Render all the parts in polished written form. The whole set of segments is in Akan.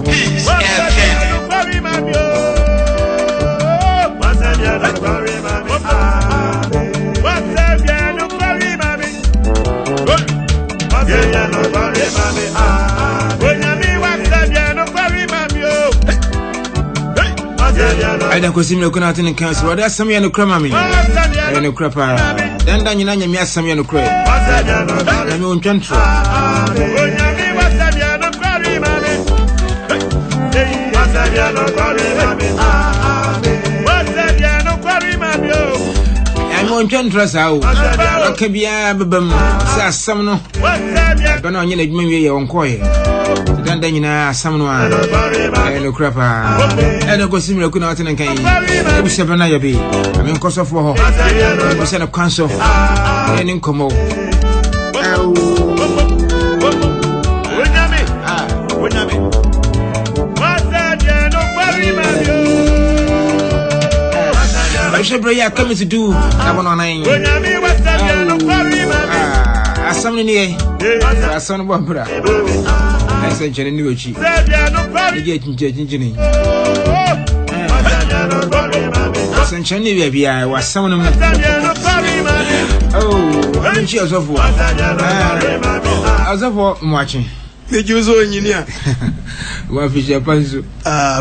Peace FM. I don't consume the Conatin and Council. What does some young crammy? I know crapper. Then you know, you have some young crap. I'm on country. I'm on country. I can be a some. I don't know, you need me on quiet. Then you know, someone I know crapper. I don't consume the Conatin and Kane. I wish I be. I mean, cost of war. I was of council. And in Como. I should be coming to do. I want to something here. I son of one brother. I sent you a new chief. The getting judging. Essentially, I was some of them. Oh, I'm cheers of war. As of what watching. The Jews engineer. What is your puzzle?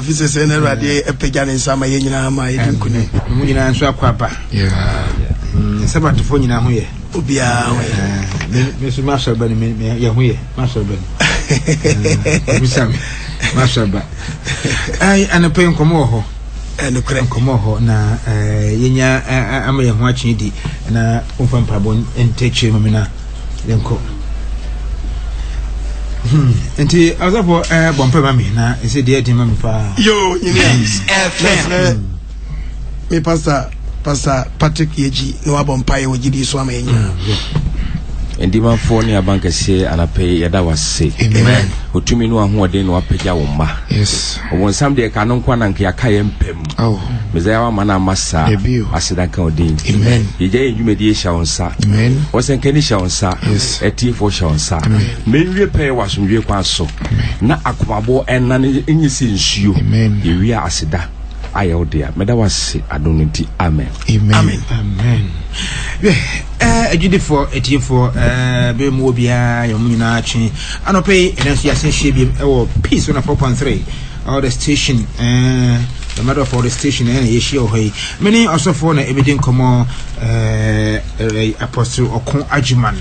Visitors and a pagan in summer, you know, my Munina swap papa. Yeah, Sabbath to phone in a way. Ubia, Mr. Master Benny, Yahweh, Master Ben. Master Ben. I and a pain comoho. And the crank comoho na yenya am watching it na umfam pabon and take him mina then co. Enti azapo bompe mami na ese de edi mami pa. Yo, FM. Me Pastor Patrick Yeji no abompa ye wogidi so ama yenya. Endi man for ni abanka se anape yada wase. Amen. Otumi no ahoɔden no apagya wo ma. Yes. Won sam de ka no nkwa na nka yaka ye mpem. Oh. Mezaya wa mana masa. Aseda kan odin. Amen. Yeje enjumedi ye shaonsa. Amen. Wosen kani shaonsa. Yes. Eti fo shaonsa. Menwie pe wasomdwe kwa so. Na akomabo enna ne enyisi nsuo. Amen. Yewia aseda. Ayodea meda wase adoniti amen. Amen. Amen. Ejide for etie for be mu obia yo nyina atwe anope enanso ya senhye bi e peace on 4.3 or the station the matter for the station and ye share hoy many also for na ebedin komo apostle Okon Ajiman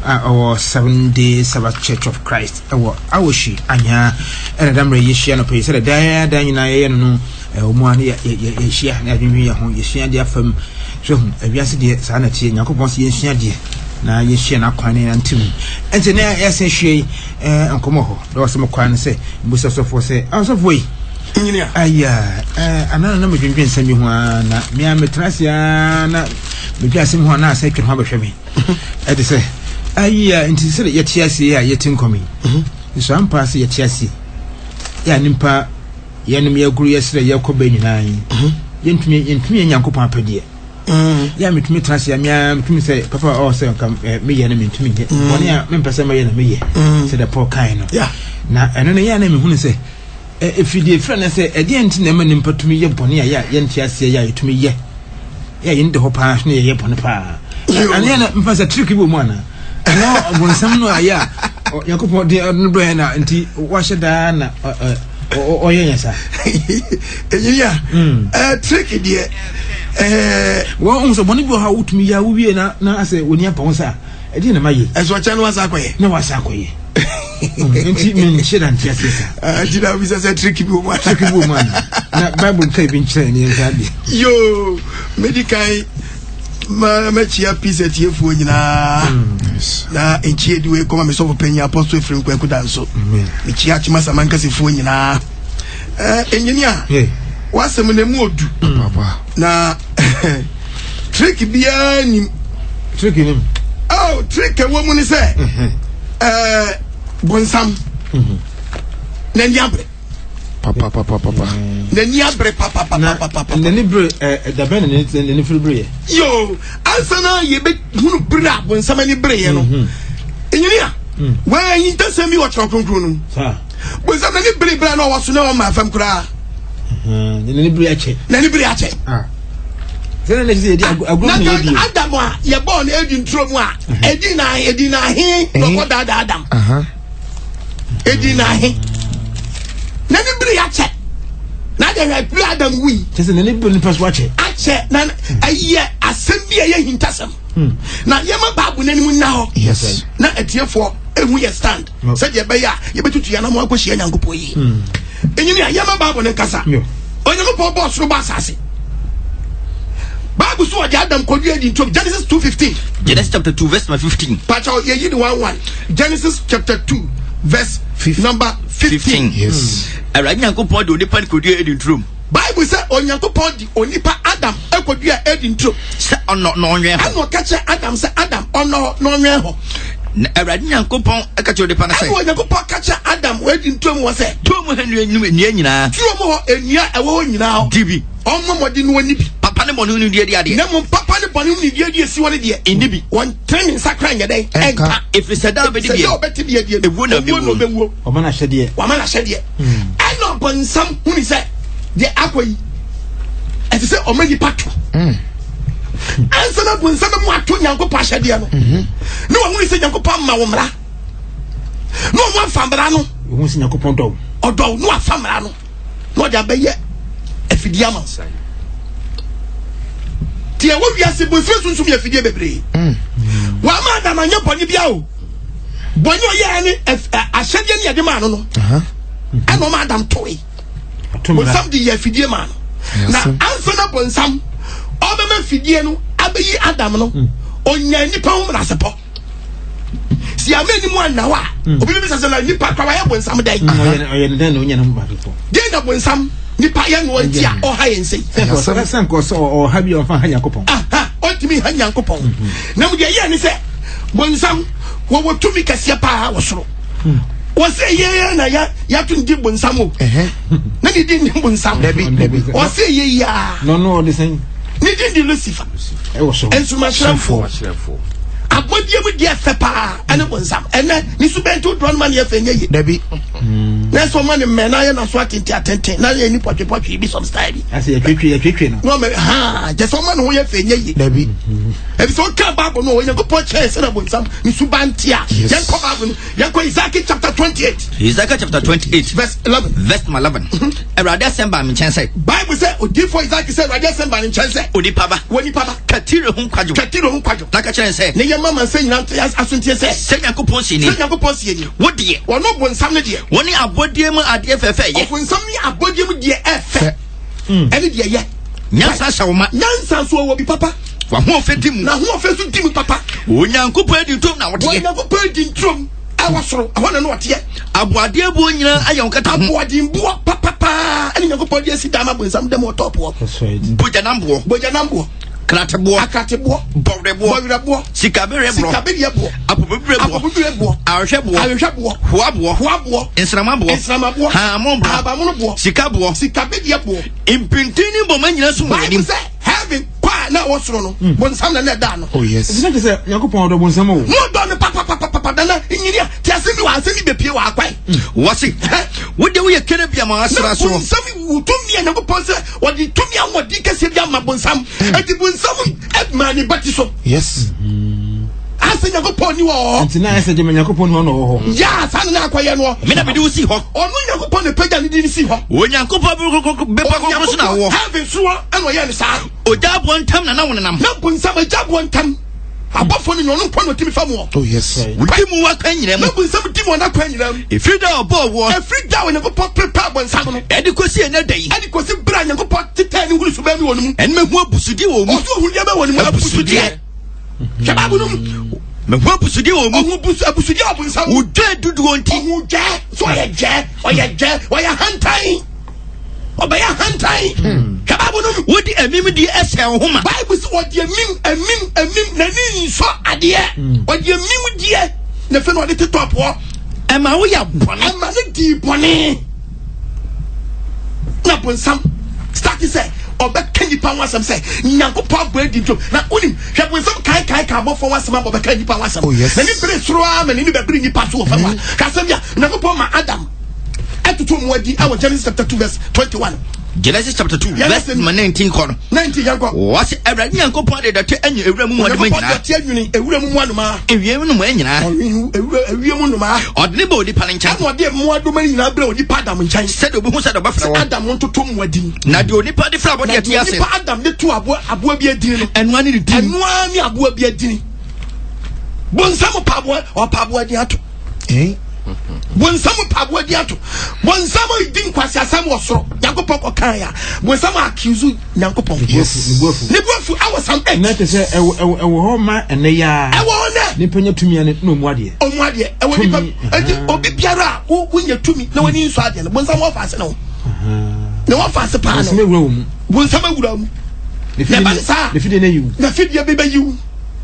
our 7-day Sabbath Church of Christ awoshi anya and damre ye share no pe say da nyina ye no omuane ye share na adwinwi ye ho ye share dia fam so ebiase de sa na tie yakobon se ye share de na ye share na kwan na ntim ente na ye se hwe enkomo ho do se mo kwan se busa sofo se asofo yi engineer aya anana na medwendwen sami ho na me ametrasia na medwase ho na asa twe ho abehwe me e de se aya enti se ye tiase ya ye tinkomi so ampa se ye tiase ya nimpa ye nim ye guru ye sere ye koba nyinaan yentumi nyankopon apede ya metumi trasia metumi se papa o se kam me ye na metumi je woni a me mpese me ye na me ye se de Paul kan no na eno ne ya na me hunu se efidie fra na se ede enti na me nimpatumi ye bone ya yenti ase ya yetumi ye ya yinde ho pa na ye bone pa ani na mpase trick bi mu ana no bonsam no aya yakopon de no bro na enti wa hyeda na oyenya engineer trick die wo unso boni bi ha wutumi ya wuwie na ase woni apa wonsa edi na maye eso cha no wasa kwaye na wasa kwaye enti men sheda ntia sesa jida bi se trick bi mo na bible kai bi nkyere ni nsabe yo medical ma chia peace etiefo nyina na enchie diwe koma me so penyi apostle Efrem Kwaku danso me chia chima samanka sefo nyina engineer wasem na mu odu papa na trick bia ni trick ni oh trick wo mu ni se bonsam na ndiabre papa na niabre papa na ni bre da ben ni filbre yo ansana ye be hunu bra bonsam ni bre ye no engineer wa yin tasemi wa chokronkron no bonsam na ni bere na waso na o ma fam kura nani bere ache na Adam a ye born edi ntro mu a edi na he no ko da Adam edi na he na ni bere ache na de we Adam wi tese nani bere ni pass watch ache na aye asem bi ye hintasem na ye ma babu nani mu na ho yes na etiefo ehu ye stand se je be ya ye betutu ya na mo akohia nyankopɔ yi enyini ya ye ma babu ne kasa onyankopɔ boss ro ba asase Bible so Adam kodu edi ntrom Genesis 2:15 Genesis chapter 2 verse 15 Pacha ye yi the 1:1 Genesis chapter 2 verse number 15 yes Ara nyankopɔ de onipa kodu edi ntrom Bible say onyankopɔ di onipa Adam ekodu edi ntrom se ono no onwe ho ano kache Adam say Adam ono no onwe ho na Ara nyankopɔ ekache onipa na say onyankopɔ kache Adam edi ntrom wo say to mu hanu enum nyina tuo mu ho enua ewo nyina ho dibi omomodi no oni bi papa ne bonu ni die ade na mo papa ne bonu ni die esi woni die enibi won training sakra nya den enka efrisada obedi die obeti die die ewu na bewu o mana hyede eno bonsam huni se de akoyi eti se o mani pato ansa na bonsam mu ato nyankopɔ hyede no ne wo huni se nyankopɔ ma wo mra no mo afambra no wo huni se nyankopɔ dɔw ɔdɔw no afambra no no de abɛyɛ afidiama tie wo wiase bo sunsun ya fidie bebre wa ma da manya boni bia o boni o ye ani ahyade ne yade ma no no ano ma adam toy bonsam di ya fidie ma no na ansa na bonsam o be ma fidie no abeyi adam no onya nipa ho mrasepo si ameni mu anawa obi bi sase na nipa kwa ya bonsam dai oye den na onya na mrasepo den na bonsam nipa ye no ntia o ha ye nsei sen ko so o ha bi o fa ha yakopon otimi ha nyankopon na mu de ye ni se bonsam wo wotumi kase pa wo soro wo se ye na ya tundi bonsam o na ni di bonsam wo se ye ya no de sen ni di Lucifer e wo so ensuma shrafo abodie mu dia fe pa ane bonsam ene ni su bento drone man ye fe nye dabi na so man me na ye na so atente na ye ni potwe bi some style bi ase ye twetwe no me je so man ho ye fe nye dabi e bi so ka Bible no ye go potwe se na bonsam ni su bantia ye ko Bible ye ko Isaiah chapter 28 verse 11 Erade semba mi chense Bible say odi for Isaiah say Erade semba ni chense odi paba katire ho kwajo na ka chense mama say nyina asuntie say senya kopon si ni wo de wono bonsam ne de woni abodie mu ade fefe ye bonsam ni abodie mu de efe ene de ye nyansa shawma nyansa so wo bi papa wa ho ofedi mu na ho ofesu di mu papa onyankopon edi ntom na wo de onyankopon edi ntom awasoro ahona no wote aboade abu nyina ayon kata aboade mbuo papa ene nyankopon de si dama bonsam dem top wo bojanambo akratebo bowrebo sikaberebo apobebebo ahwehwebo hoabo ensramabo habambo sikabediebo impintini boma nyina so wani heaven kwa na wosoro no bonsam na da no oh yes it's say yakopon do bonsam o no do me papa dana inyiria ti asemi wa asemi bepie wa akwai wasi wo de wo ye kene bia ma asra so bonsam wutumi yakopon se wodi tumi anwodi kese bia ma bonsam edi bonsam edmani batiso yes ase yakopon ni wo ntina ese je yakopon no ho ya san na akwaye no me na be di si ho onu yakopon ne pega ni di si ho onyankopon be pa ko so na wo heaven so eno ye ni sa ojabo ntam na wonenam na bonsam ojabo ntam abofo ni no npo no timi famu oh yes wudimu wa kan nyina mu na bonsam dimu na kan nyina mu efrida obo wo efrida wo yakopon prepare bonsam no edi kosi enya dai edi kosi bra yakopon tita ni ngulu so ba mi wonu mu en me hu abusudi wo mu oso hu dia ba wonu mu abusudi shababu no me hu abusudi wo mu abusudi abonsam udwe dudu onti hu je so oye hantai obaya hantai kababu no wodi emim di ese homa Bible say wodi emim na ni so ade wodi emim die na fe no de top ho e ma wo ya bone e ma ne di bone na bonsam start say obeka nipa wasam say nyankopɔ bo edi ntom na unim hwe bonsam kai ka bofo wasam obeka nipa wasam na ni bere soro a ma ni be bere nipa so fa ma ka sam ya nyankopɔ ma Adam to Mwadi, our Genesis chapter 2, verse 21. Genesis chapter 2, verse 19 corner. 19 yanko. What's every yanko party that any room one man? A room one ma. If you haven't went, or the body palancha, what dear more domain, I blow the padam and Chinese said, who said about Adam want to Tom wedding. Now the only party flower, Adam, the two abu be a dinner, and one in the and one abu be a dinner. Bonsamo Pabua or Pabua diato. Eh? Bonsamo Pabua diato. Bonsamo didn't quite some was so Yankopon Kaya. Bonsamo accuse Yankopon. Yes, the book I was something. Not to say a home and they are. I want Nippon to me and no more dear. Oh, my dear, I want to be Piara who win you to me. No one inside. Bonsamo fast no. No one fast upon me room. Bonsamo room. If you didn't you, the figure baby you.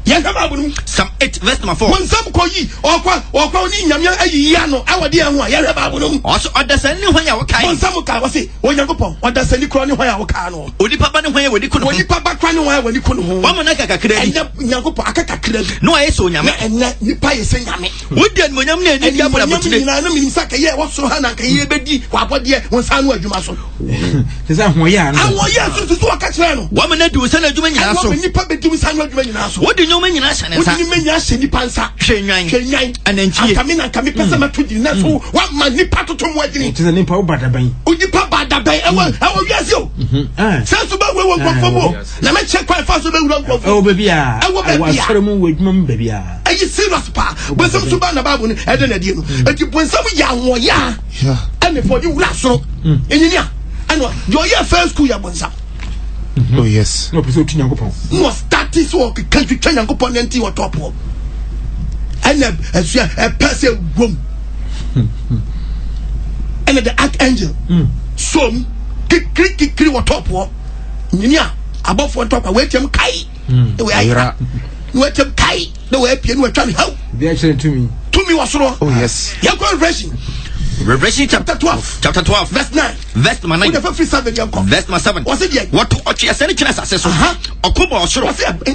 Some 8 verse number 4. When some call ye or calling Yamia Yano, our dear one, Yarababunum. Also, understanding when you can. Some was it, or Yankopon, what does any chronic where I can. Would you papa where you couldn't, when you papa crying when you couldn't. Wamanaka credit, Yankopaka. No, I saw Yama and you pay saying Yami. Would then when Yamia and Yamina mean Saka, yeah, what's so Hana, Yabedi, what dear, when San was you muscle. Is that why I want you to catch them. Woman, do send a doing also. What do you know? What do you mean? Yes, the pansa, Shanyan, and then she come in and come in person to the net. What my nipato to wedding to the nipo badabay. Would you papa that day? I will guess you. Sensible will go for more. Let me check quite fast. Oh, baby, I was ceremony with mum, baby. Are you serious, pa? When some Subana Babun, I don't know. But you when some young, yeah, and for you last so in India. I know your first school, Yabonsa. Oh yes. No, presume Yankopon. No, that is what country can Yankopon and T or top of. And a person room. And the archangel. Some kick or top war. Nia, above one top, wait him kai. The way I wait him kai. The way Pian were trying to help. They actually to me was wrong. Oh yes. Yankopon Revelation chapter 12, verse 9, verse 9, verse 7. What's it? What to watch a senate assessor? Okuba or Shro?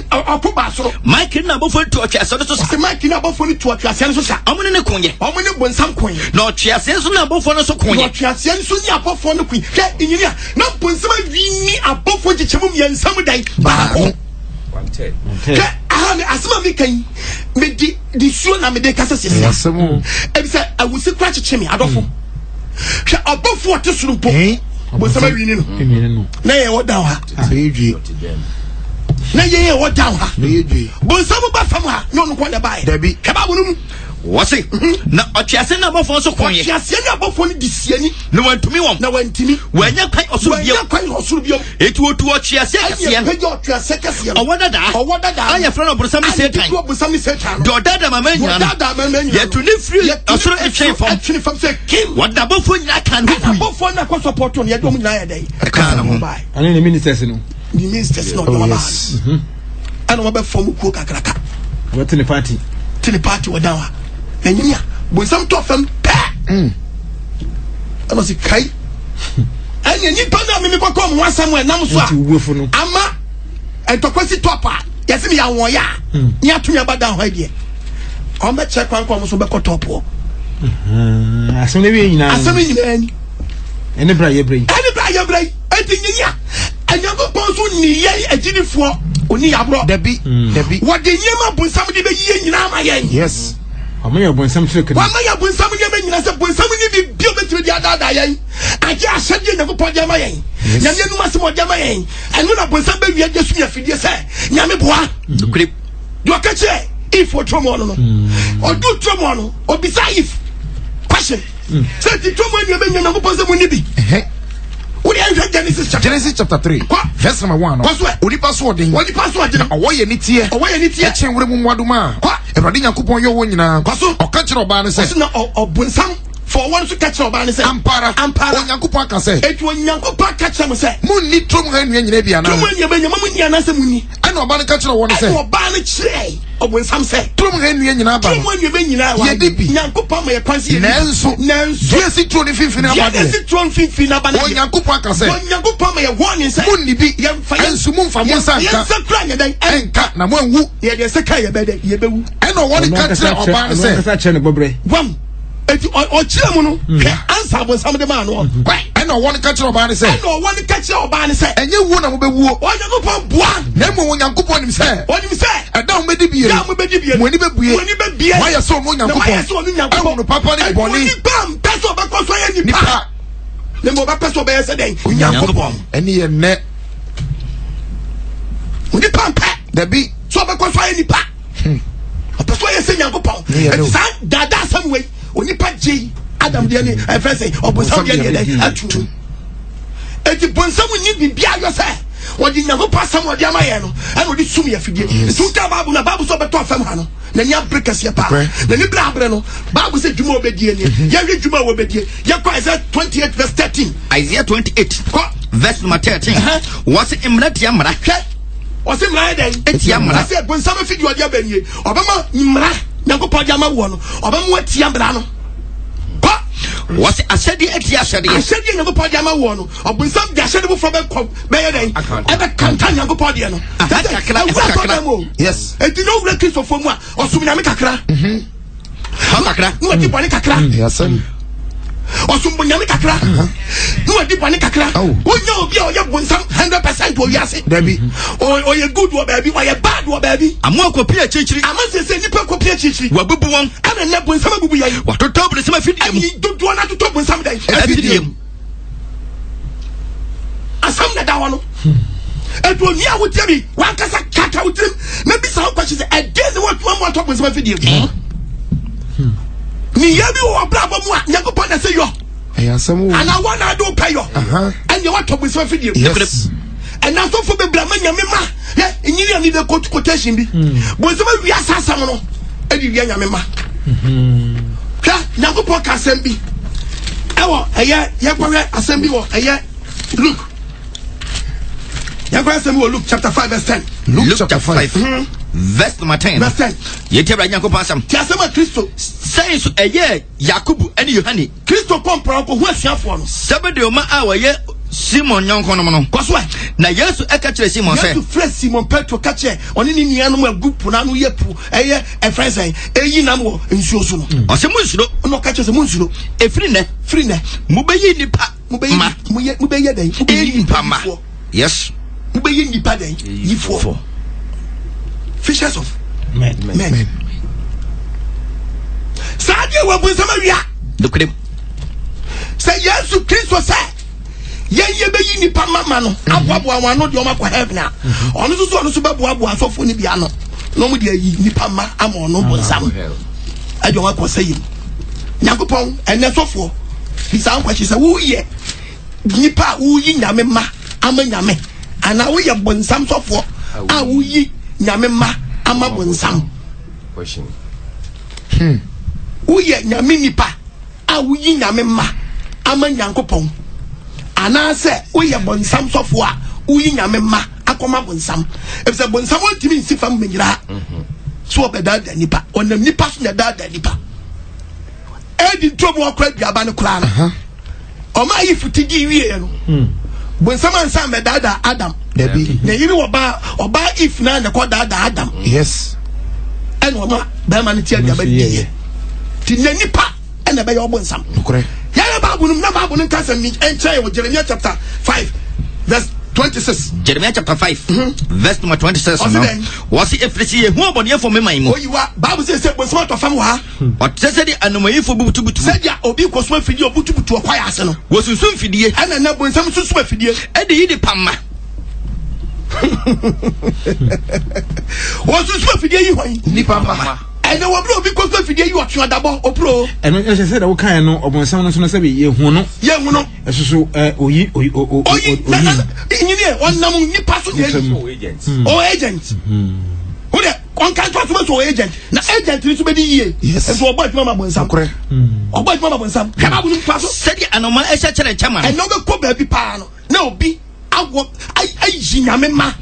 Okuba, Mike in a buffet to watch a senate. Mike in a buffet to watch a senate. I'm in a queen. I'm in a one some queen. No, she has sense on a buffet so queen. She has sense on a buffet on the queen. In India, not when somebody we a buffet to Chamu and some day. Asma mi kan me di suo na me de kasa sisi asemu e bi say awusi kwa chichimi adofo hwe obofo ote surumpo bo sama wi ni no na ye wo down ha edwi na ye wo down ha edwi bo sama ba fam ha no no kwa da bai dabi hwe ba bonum wose na ochiase na bofo so konye ochiase na bofo ni disiani na wantumi wom na wantimi wanya kwan osuru biom etu otu ochiase kase no ochiase kase no owoda da anya frano brosam ni setan do dada mamanya yetu ni free osuru etwen fam say kim wada bofo nyina kan hu bofo na kwa support no ye dom nyina ya dai kan ho ani ni ministers no do ba ana mo be fam ku kakraka what in the party wadawa Enya, but some to them. I was a kite. And you need to know me come one somewhere. Namuswa, Ama, and to question topper. Yes, me, I want ya. Near to me about down here. I'm not check one comes over topo. As soon as you and the Briar Bray. I think ya. And you're going to need a genie for only a bro. Debbie, what the Yama put somebody be in Nama? Yes. I may have been some trick. Why may have been somebody when somebody be built to the other day? I just said you never put Yama. Yamu must want Yama. And when I put somebody, you just me a say, Yamibua, grip. Do I catch it? If for Tromono or do Tromono or beside if question. Say the Tromono, you never put them when you be. Genesis chapter 3 verse number 1 odi password owoye ni tie echen wure mu mwaduma Ewrade Nyankopon yo wo nyina oka kire oba ne se na obonsam for one to catch oba ne se ampara Onyankopon aka se etu Onyankopon ka kire mo se munni trom ha nua nyina bia na trom nya benya munni anase munni ana oba ne ka kire wo ne se oba ne kire obonsam se trom ha nua nyina ba trom nya benya wa Nyankopon ma ye kwanse nanso Jesi tro ne finfini abade Jesi tro ne finfini abade Onyankopon aka se Onyankopon ma ye warning se munni bi ensu mumfa monsa enka na mo anwu ye de se ka ye bede ye bewu eno woni ka kire oba ne se wam eti ochire mu no answer bonsam de ma no ɛna ɔwɔ ka kyerɛ ɔbaa ne sɛ ɛnyɛ wuo na mobɛwuo Onyankopɔn boa na mmom Onyankopɔn nim sɛ ɛda wo mɛdi bie mo ani bɛbue moayɛ sɛ ɔno Onyankopɔn ɛwo no papa ne bɔne nipa ne mo bɛpɛ sɛ ɔbɛyɛ sɛ dɛn Onyankopɔn ɛne yɛ nnɛ nipa mpɛ dabi so ɔbɛkɔ so ayɛ nipa ɔpɛ so ayɛ sɛ Nyankopɔn ɛti saa dada asɛm wei onipa gye Adam deɛ ne ɛfrɛ sɛ ɔbonsam deɛ ne dɛn atu eti bonsam ni bibia yɔ sɛ wɔde Nyankopɔn asɛm wɔde ama yɛ no ɛna wɔde sum yɛ fidie nti ka Bible na Bible so ɔbɛtɔ fam ha no na ni abre kɛseɛ pa na ni bra abre no Bible sɛ dwuma obedie ne yɛhwɛ dwuma obedie yɛkɔ Isaiah 28 verse 13 Isaiah 28 verse number 13 wɔse mmara tia mmara hwɛ wɔse mmara dɛn etia mmara sɛ bonsam fidie ɔde abɛnie ɔbɛma mmara Nyankopɔn de ama wɔ no ɔbɛma atia mmara no wɔse ahyɛdeɛ atia ahyɛdeɛ Nyankopɔn de ama wɔ no ɔbonsam de ahyɛdeɛ foforɔ bɛkɔ bɛyɛ dɛn ɛbɛkanta Nyankopɔn deɛ no yes enti na owura Kristofo mu a ɔsom Nyame kakra kakra na wɔde bɔne kakra ɔsom Nyame kakra na wɔde bɔne kakra wonya obi a ɔyɛ bonsam 100% wɔ wiase dabi ɔyɛ good wɔ baabi ɔyɛ bad wɔ baabi amoa kɔpie akyirikyiri ama sɛ nipa kɔpie akyirikyiri wabubu wɔn ɛna nnɛ bonsam abubu yɛn watotɔ bonsam afidie mu dodoɔ no atotɔ bonsam dɛn afidie mu asam na da hɔ no ɛtu oni a wotia bi wankasa kaka wotirim na bisa wo kwakye sɛ ɛdeɛ ne wɔtuma mu atɔ bonsam afidie mu ni yɛ bi wɔ brabɔ mu a Nyankopɔn na sɛ yɔ ɛyɛ asɛm wo ana wɔn na ade wo pɛ yɔ ɛnyɛ wɔtɔ bonsam afidie mu ɛna asɔfo bebree ama Nyame ma yɛ enyiri ani de quotation bi bonsam awia asasam no ɛde wia Nyame ma hwɛ Nyankopɔn ka asɛm bi ɛwɔ ɛyɛ yɛkɔhwɛ asɛm bi wɔ ɛyɛ Luke yɛkɔhwɛ asɛm bi wɔ Luke chapter 5 verse 10 Luke chapter 5 verse number 10 yɛti abra Nyankopɔn asɛm ti asɛm a Kristo sɛn so ɛyɛ Yakobo ɛne Yohane Kristo kɔmpra ko ho asuafoɔ no Sebedeo ma a wɔyɛ Simon nyɔnko nom no kɔso na Yesu ɛka kyerɛ Simon sɛ Yesu frɛ Simon Petro ka kyerɛ ɔne ne nuanom agu po na no yɛ po ɛyɛ ɛfrɛ sɛn ɛyi nam wɔ nsuo so no ɔsɛ mu nsuro ɔno ka kyerɛ sɛ mu nsuro ɛfiri nɛ mobɛyi nipa mobɛyɛ dɛn mobɛyi nipa ma yes mobɛyɛ nipa dɛn yifoɔ fishers of men saa deɛ wɔ bonsam awia nokorɛm sɛ Yesu Kristo sɛ yɛyɛ bɛyi nipa mama no aboaboa wɔn ano deɛ ɔmo akɔ heaven a ɔno nso ɔno nso bɛboaboa asɔfo no bi ano na ɔmo de ayi nipa ma ama ɔno bonsam ɛde ɔmo akɔ sɛ yim Nyankopɔn ɛnɛ sɔfoɔ bisa nkɔkye sɛ woyɛ nipa a woyi Nyame ma ama Nyame ana woyɛ bonsam sɔfoɔ a woyi Nyame ma ama bonsam woyɛ Nyame nipa a woyi Nyame ma ama Nyankopɔn anaasɛ woyɛ bonsam sɔfoɔ a woyi Nyame ma akɔma bonsam efisɛ bonsam ɔntumi nsi fam menyira so ɔbɛdaadaa nipa ɔnam nipa so na daadaa nipa ɛdi ntoɔ mu ɔkora aduaba no koraa no ɔma ayi fiti gye wie no bonsam ansa mɛdaadaa Adam na yiri ɔbaa if na ne kɔ daadaa Adam yes ɛna ɔma bɛrima no ti aduaba diɛ ti na nipa ɛna bɛyɛ ɔbonsam yɛyɛ Bible na Bible no nka sɛ ɛnkyerɛ wɔ Jeremiah chapter 5 verse 26 Jeremiah chapter 5 verse number 26 no wɔse ɛfiri sɛ yɛhu abɔneɛfo me man mu oyiwa Bible sɛ bonsam atɔ fam wɔ ha ɔte sɛ de anomayifo bubutubutu sɛdeɛ obi kɔsoma afidie ɔbutubutu ɔkwaeɛ ase no wɔsunsum fidie ɛna na bonsam susum afidie ɛde yi de pamma wɔsunsum afidie yi hwan nipa mama ɛnɛ wɔbere obi kɔsoma afidie yi ɔtwe adabɔ ɔpuro ɛno ɛhyɛ sɛ da wokaeɛ no ɔbonsam no nso no sɛ yɛhu no ɛso so oyi nyini ɔnam nipa so deɛ agent wode ɔnka nto asoma sɛ agent na agent ni so bɛdi yie ɛso ɔbɔ adwuma ma bonsam ɔbɔ adwuma ma bonsam hwɛba bo no mpa so sɛdeɛ anoma ɛhyɛ kyerɛ nkyɛma no ɛnɛ wobɛkɔ baabi paa no na obi awɔ ayi Nyame ma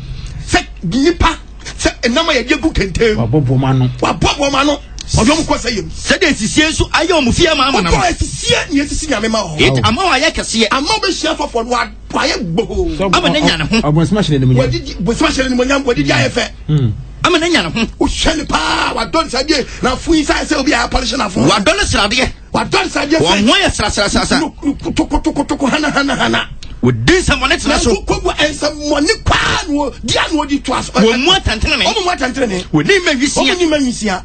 sɛ nipa sɛ ɛnam a yɛde gu kɛntɛm wabɔbɔ ma no ɔdɔ mu kɔ sɛ yɛm sɛdeɛ sisie nso ayɛ ɔmo fie ma ama nam ɔkɔ asisie ne yɛsisi Nyame ma hɔ it ama wayɛ kɛseɛ ama wobɛhyia fɔfɔ no wayɛ gboo ama ne nya ne ho ɔbonsam ahyɛ ne nimonyam bonsam ahyɛ ne nimonyam wɔdidi ayɛ fɛ ama ne nya ne ho wohwɛ ne paa wadɔ ne sadeɛ na fo yi sɛ obi a apɔlehye na fo wadɔ ne sradeɛ What done said yes. One way, sasa. Toko hana. With this someone else na so. And some money pan dian wodi to us. Wo mu atantene. Wo mu atantene. We ni mawisia. Wo ni mawisia.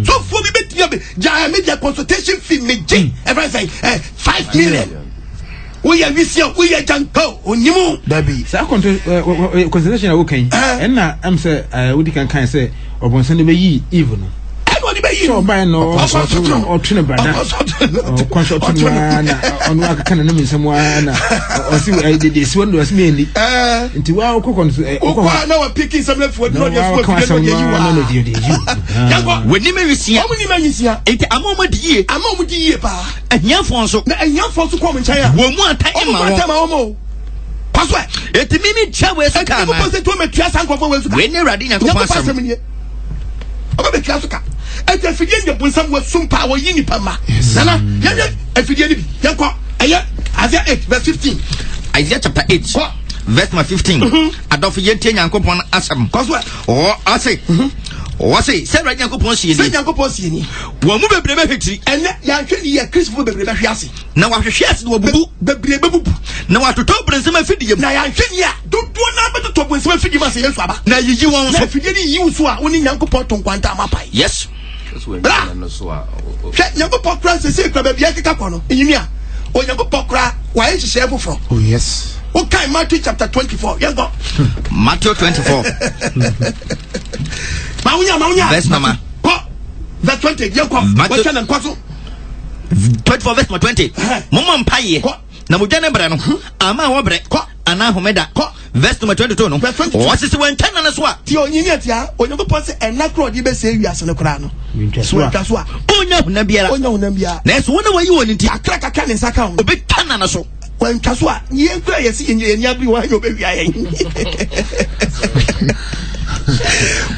So for me bet ya media consultation fee meje. Everyone say 5 million. We are wisia, we are janko. Onimu. Dabi. Sa consultation a wo kan. En na am say wodi kan say obonsan de be yi even no. So by no or tuna brother or consult na on work can no someone or see I did this one was me into wow cook on now picking some left for no when you may see how many men is here it among the year pa and young fonso and young fonso come in China one more time pass why it mimi chawe so come to me try sanko for when you ready na ko pass me oba be klasuka et afidie de bonsam wa sumpa wa yini pama nana ya afidie ni bi yanko aya Isaiah 8 verse 15 Isaiah chapter 8 verse 15 adof yentie nyankopon asem cause I say say right nyankopon sie ni wa mu bebre behwetiri ene ya hwedi ya Christopher bebre behwe ase na wa hwehwe ase wo bubu bebre bebubu na wa toto brensem afidie na ya hwedi ya dodo na beto brensem afidie ma se Yesu aba na yiyi won so na afidie ni yi so a woni nyankopon to nkwanta amapai yes Yango pokra se kra bia keka kono enyimia o yango pokra wa ye hye foforo oh yes okay Matthew chapter 24 yango Matthew 24 maunya verse mama verse 20 yango wa chana nkwaso 24 verse 20 mama mpaye na mudwane bre no ama wo bre ana homeda verse 22 no what is when ten na so a ti onyini atia onyango pose enakro di be se wiase ne kra no so a onya huna biara na so wona wayi woni nti akra kaka ne saka ho obi tan na so wantwa so a ye kra yesi eni abri wa yo be wiaye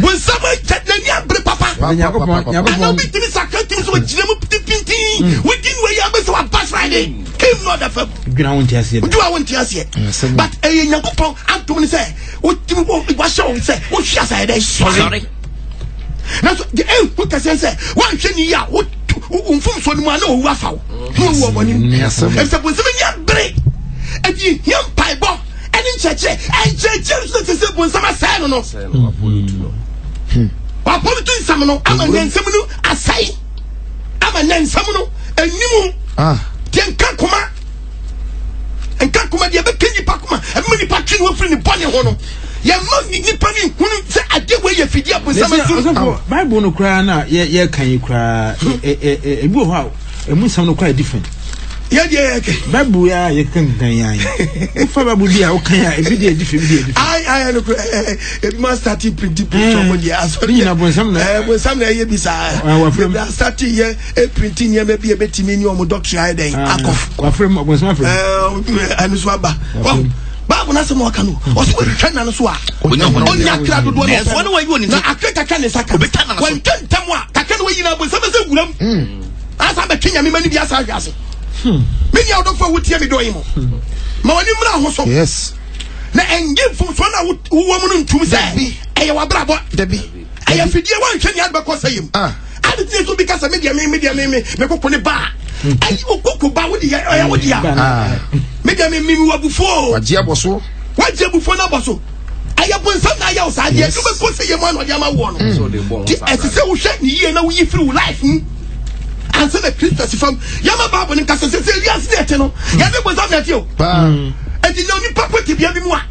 bon sama chatani abre papa nyako bi timi sakati so jinemu pinti within we ya be so pass Friday came not the fab gina wonti ase do I want to ase but nyakopon antom ni say o timi wa show say o hwia say dey sorry na so the who can say wan hwe ni ya o mfum so ni mu na o wa fa wo boni e se bo se nya bre e di yam paibo eni cheche so se bo sama sai no apolo tu nsam no ama nensam no asai ama nensam no enimu tenka kuma enka kuma dia be kenyi pa kuma emi ni pa twin wo firi ni bone ho no ya ma ni pa ni hunu se ade we ya fidi abonsam so Bible no kra na ye kan yi kra ebu ho a emu nsam no kra different ya dia Bible ya ye kan yan ufa Bible dia o kan ya ebi dia different I no ebi ma start print picture mo dia aso ni na bonsam na ye bisa wa start ye printing ye be betimi ni o mo doctor ai den akof wa frem bonsam frem anu so aba Bible na se mo aka no o so twa na no so a onya kra dodo no so no wayi woni na akeka ka ne saka wan tantam a kaka no wayi na bonsam se guram asa be twenya me mani bi asa hwase me nya odo fa wotie me do yi mo ma woni mra ho so yes na engin fo so na wo mu no ntum se eye wa brabo dabi eye fidie wan hwe ni adba ko sayim ade tie so bi ka sa media me kokko ne ba ayi okoko ba wo di ya wo di ya media me wa bufo waje aboso na boso aya bonsam na ya o sa de do be ko sayim anu de ama wo no so de bon ti ese wo hwe ni ye na wo yi free life answer the Christmas from yama babu ni kasa se serious net no ya de bonsam na ti o e di no ni papa ti bia bi mu a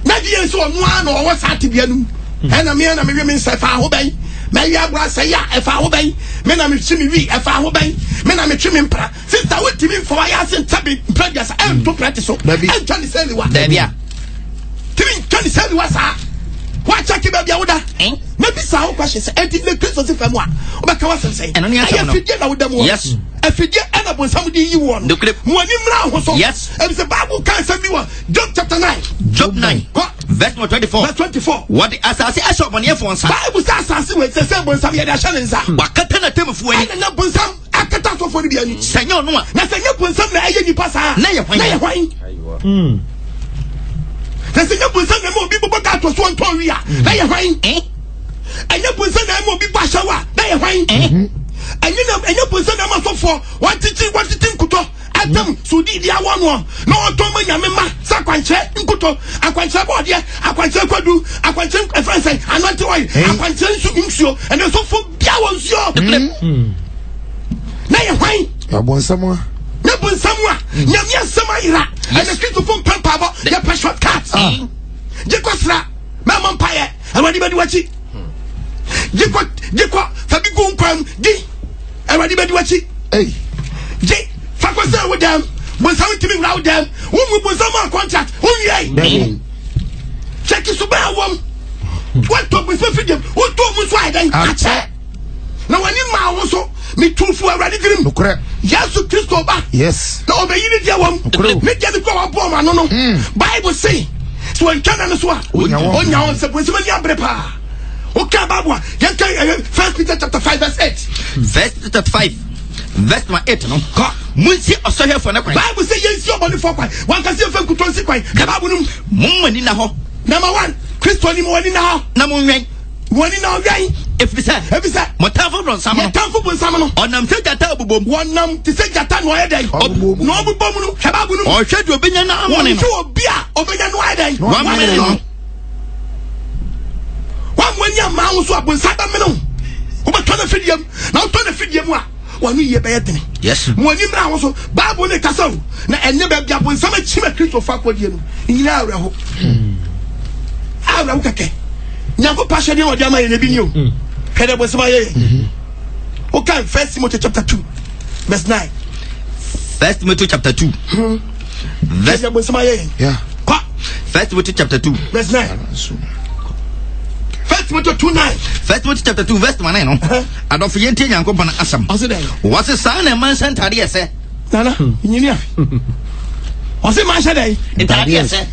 na di ye so no ano o sa ti bia nu e na me we me se fa ho ban me ya bra se ya e fa ho ban me na me chi mi wi e fa ho ban me na me twi me mpra sister we ti mi for ya se ntabe practice e to practice so e tani se liwa bia ti mi tani se liwa sa wa check ba bia woda na bi sa ho kwahye se e di le Christmas fa mu a o ba ka wa se se eno ni asa no afidie na woda mu yes afidie ana bonsam di yi wo no mu ani mra ho so yes e se Bible kan se bi wo Job chapter 9 verse 24 what the asase ashobone for nsa Bible say asase we se bonsam ye da hye ne nsa wakata na temufu ani na bonsam akata so for bi ani senyo no a na senyo bonsam na aye nipa sa na ye hwan aiwa na senyo bonsam na mo bi bobo ka to so onto wi a na ye hwan anya bonsam na mo bi ba shawa na ye hwan enye bonsam na masofo watiti nkuto adam so di dia wonu na otomo nyame ma sakwanche nkuto akwanche bode akwanche kwadu akwanche efranse anante oil akwanche nsuo ene so fo bia wonsuo na ye hwan abonsam na bonsam a nyame asem ayira ene kristo fo pampa bo ye pa shortcut je kwasra mama mpaye awadi bedi wachi Jiko fabi gunkwam di awadi bedi wachi je fakwasa with them bonsam timi without them wo bonsam contract wo check suba wom what to bonsam fi dem wo to mu so adan ache na wani ma wo so mi tufu awadi grim nokre Yesu Kristo ba yes na obeyini dia wom me dia bi ko wa bo ma no Bible say so nkana no so a onya won se bonsam ni abre pa okay babwa yanka 1 Peter chapter 5 verse 8 verse chapter 5 verse 8 no ko munsi osohe fo na kwan Bible say yensi oboni fo kwan wan ka se fa kutonsi kwan ka babu num mummani na ho number 1 Kristo ni mo wani na ho na mo nwen wani na ogan efisa motafo bonsam no onam se jata obubom wonam te se jata no ayedai no obubom no hwe babu num ohwe do benya na amone no wo obi a obenya no ayedai wamene no wani ama wo so abonsam ba me no wo ba tona fidiem na wo tona fidiem a wanu ye be yedene yes mo ni mra wo so Bible ne kasa wo na enye ba bia bonsam achima Kristo fa kodie no nyina awreho awreho kake nyanko pashe ni odi ama ye ne bi ni o hwede bonsam ye o kan 1 Timothy chapter 2 verse 9 1 Timothy chapter 2 verse bonsam ye yeah 1 Timothy chapter 2 verse 9 1 Timothy 2:9 1 Timothy chapter 2 verse 9 no adofo yentie nyankopon asam wase saa na man santade ese nana nyinia wase man shadai ntade ese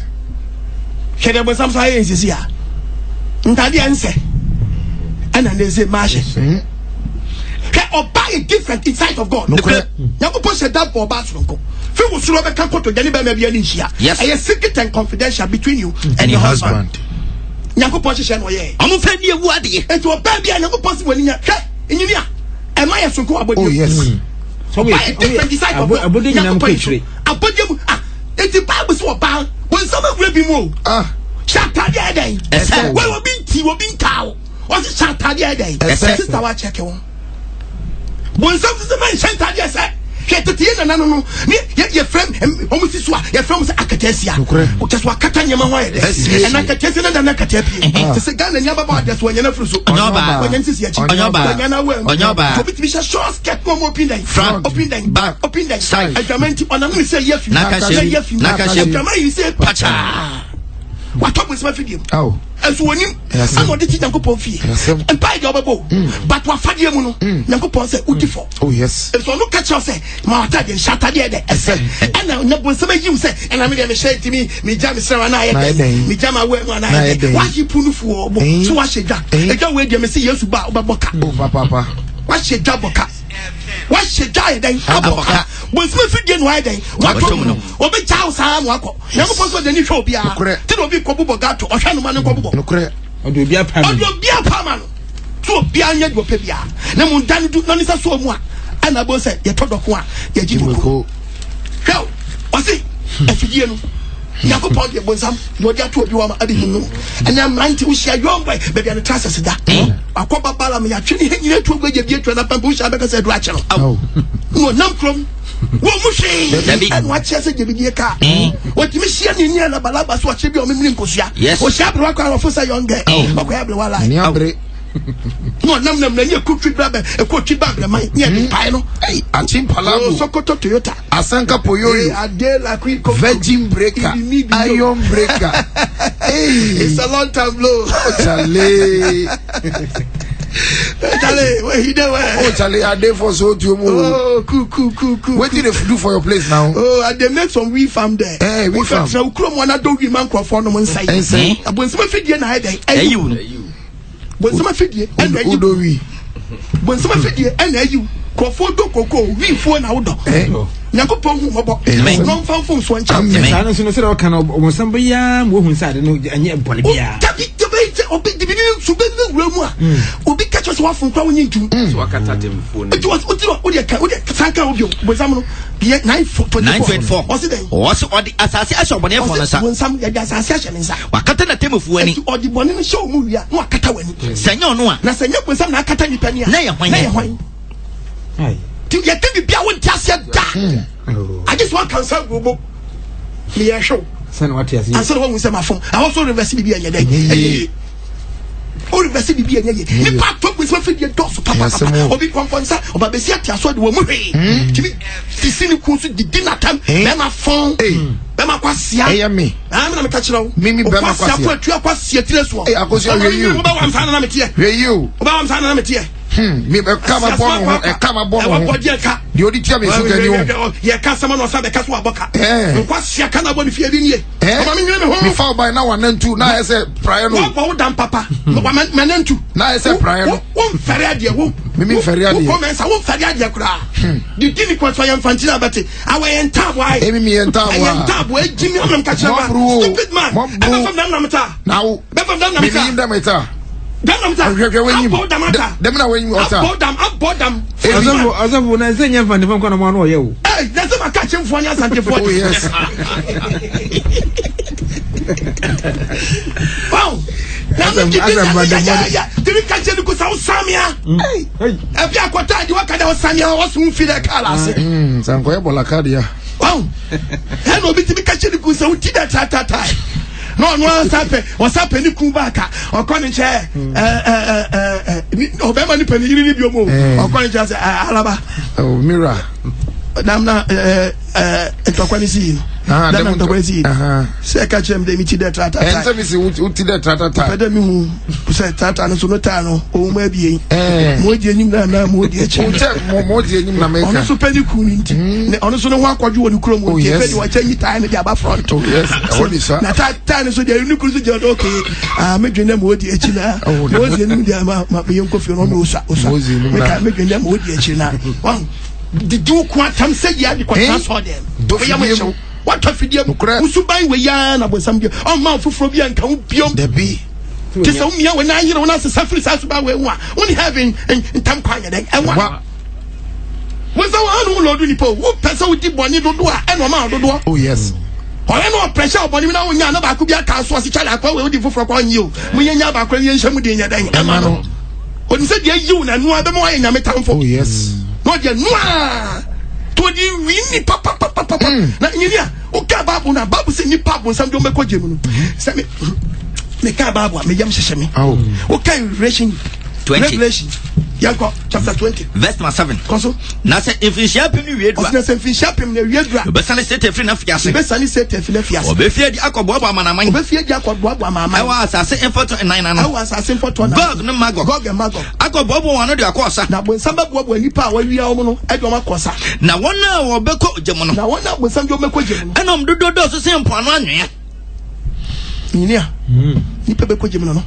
hwede bonsam sa ye nsisi a ntade ense ana neze mashe ke oba is different inside of God nyankopon said that for oba sonko fi wo suro be kan koto jani be ma bia ni nhia a secret and confidential between you and your husband nyankopon hye no ye amu fa ni ewu ade enti oba bia nyankopon si wani nya hwe enyinia e ma ye sonko abodi oh yes so we different inside of God abodi nyam ko chire abodi mu enti Bible so oba bonsam agura bi mu shatade adan we obi nti obi nkawo o si shatade adan sister wa check won bonsam se man shatade ese hwetete na no ni ye frame omusi so a ye frame se akatesia o keso akata nyema ho ye de na akatesia na na akatepi se Ghana nya baba ade so nyana furu so onyoba nsisi achi onyoba onyoba so bitimi sha short skirt mo open down back side adjustment ona no se ye fi na ka she you say pacha what up with my video eso wonim am odi ti Nyankopon fie empa de obebo but wa fadie mu no Nyankopon say udifo oh yes eso no catch us say ma wata de shata de ese and na bon sama yiw say and na me de me share timi me jam sera na ye me jam awe mu na ye wa hi punu fu obo so wa sheda eja we de me say Yesu ba obeboka oh papa wa sheda boka wa sheda den aboka bon sama fidie no ayi den wa to no obi chao sa mu akọ Nyankopon so de ni hwe obi a ti no bi kobubo gato ohwa no ma ne kobubo nokre odo bia pama no so bia nya do pe bia na mu dan du no nisa so mu a ana bo se ye todoko a ye jibuko hwɛ ɔsi afidie no Nyankopon de bonsam no dia to obi wa ma ade hinu ɛna manti wo hia yon boy baby an trust da akɔba bala me ya twene nyina to gbeje bie to na pampo hia beka se do a kye no no nam krom wo mu hwe and what chese je bi ka what me hia ni na balaba so ɔkye bi o memni nkosua o hia bro akwa ofo say young girl akwa bro wala ni abre no nam na nye kutwi brabe e kutwi babre man nye bi pai no achim palago Sokoto Toyota Asanka Poyori Adela Queen Virgin Breaker Iron Breaker it's a long time blow Chale where he there Chale I dey for so to oh cool what did they do for your place now they make some wheat farm there we farm so krom wana do wi man crofo no inside abonsema fidie na hide ayi bonsema fidie and ayi udowi bonsema fidie and ayi crofo do koko wi fo na wodo Nyankopon hu mobo no mfamfo so ncha sa no se o kan o bonsam bia mo hu sa de no anye bole bia tabi obi di bi so be wura mu a obi catch us wa fun kwa wonyi ntum so akata temfo it was o de sanka obi bo sam no be 924 o se den o se odi asase asho bone fo no sa won sam ya asase ashe nsa wakata na temfo ani odi bone no show mu wia no akata wani sanya ono a na sanya bo sam na akata nipa ni a na ye hwan ai ti ye te bibia won ti ase da I just want cancel go me ya show sen what you see answer won say mafom I also reverse bibia nya dey o reverse bibia nya ye ni pa to kwese fe die dos papa obi konfonsa oba be si atiaso de wo mu hwe timi sisi ku so di dinatam be ma fon be ma kwasia me na me ka kire wo me be ma kwasia kwa tua kwasia tire so akosi you oba wa mfa na me tie you oba wa mfa na me tie me be kama bono kama bono di odi tia me so gani wo ye ka sama no sa be ka so aboka kwasia kana bo ni fie bi nie oba me nyime me ho me fa by na wanantu na ese prayer no wo dan papa manantu na ese prayer no wo fere ade wo me fere ade wo mensa wo fere ade kura di dini kwa so yamfanti na bate awe enta boy me enta boy enta boy jimi am ka kira ba stupid man be from them namata now be from them namata me dem eta damata dem na wenyi ota abodam azabu na nsenya mfa ndefo kwa no ye wo eh na se maka chemfo anya asante fo oh yes wow ya tiri kache ni kusa usamia eh ebi akwata di wakada usamia wasu mfide kala ase sanko ebola kadi ya wow hello obi tiri kache ni kusa utida tata no wasape ni kubaka okoni che obema ni peniri ni biomo okoni che say alaba oh mira damna etokwani si damna etokwani si se ka chem de mi ti de trata ense mi si uti de trata pede mi hu se trata no so no ta no o ma bie mo di enyim na mo di eche mo di enyim na meka ono so pedi ku ni nti ono so no ho akwadwo woni kuro mo di pedi wa chanyi tai ne di aba front oh yes woni sa na ta ne so di ni kuro so di okay medwene mo di echi na mo di enyim di ma be yonko fi no no sa meka medwene mo di echi na the do quantum say ya the so dem do ya mo show what afidie usuban we ya na bosam bi o ma foforo bi anka wo biom da bi ti so mi ya we na yire we na safri sa so ba we wa woni having in tam kwanya den e wa we so anu lo do ni po wo pesa wo di boni dodo a e no ma dodo oh yes ọ̀rẹ́ náà pressure ọ̀bọ̀n níbi náà wọ́n yàn náà bá kú bí aka aṣọ àṣìṣàlẹ̀ àpẹwẹ̀ ó di fúnfúnra kọ́ yín o mo yẹn yàn bá kọ́ yẹn ṣẹ́ mu di yẹn dẹ́yìn ẹ̀ máa nọ oníṣẹ́ di ẹ̀yí wò nánú abẹ́ mọ́ ayé nyàmé tán fọ́ oh yes náà di ẹ̀nú tó di wí ní papapapapa na ìyẹn ó ká báàbò náà báàbò sì ní pààbò nsàm di ọmọ ẹ̀kọ́ jẹ mu nù sẹ́mi mi ká báàbò à mi yẹ́m ṣẹṣẹ mi ó ká Revelation Yanko chapter 20 verse 7 konso na se infinisia pem ni wiedura na se infinisia pem ni wiedura obesane set efri na fiase obesane set efri na fiase obefie di akoboabo amanaman obefie di akoboabo amanaman ewa asase infoto 9 ewa asase infoto 9 Gog no Magog akoboabo wano di akosa na bonsamba boabo nipa awia omo no e do makosa na wona wo beko jemo no na wona bonsamba meko jemo no enom dododo so se mpo anu anwea ninia nipa beko jemo no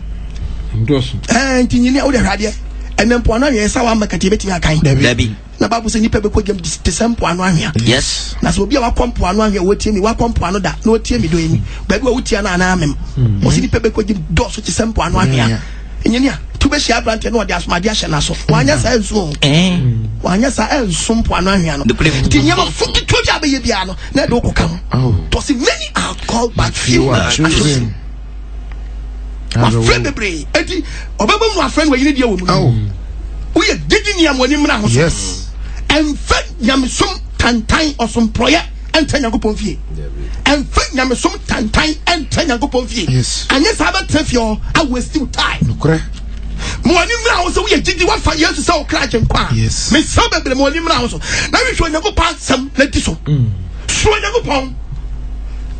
ndoso ntinyini o de hwade enempo anu anwea sa wa makati beti akan dabi na babu se nipa beko jem disempo anu anwea yes na so obi a wakompo anu anwea wotie mi wakompo anu da na wotie mi do eni baby wotie na ana amem o se nipa beko jem do so disempo anu anwea enyinia tu be shia brante no de asomade ahye na so wanya sa enso wanya sa enso mpo anu anwea no tinyama fuki toja abeye bia no na de okokam to se many are called but few are chosen my friend the brain eti obaba mu afriend we yini dia wo mu we are digging yam woni mra ho yes and fa nyamsom tantan osomproye enta nyankopon fie and fa nyamsom tantan enta nyankopon fie yes anya sa ba trafio I waste time nokre mo woni mra ho so we gigi wa fa yesu sa o kra chenkwa yes me sa bebre mo woni mra ho so na wi hwo nyankopon sam na di so so nyankopon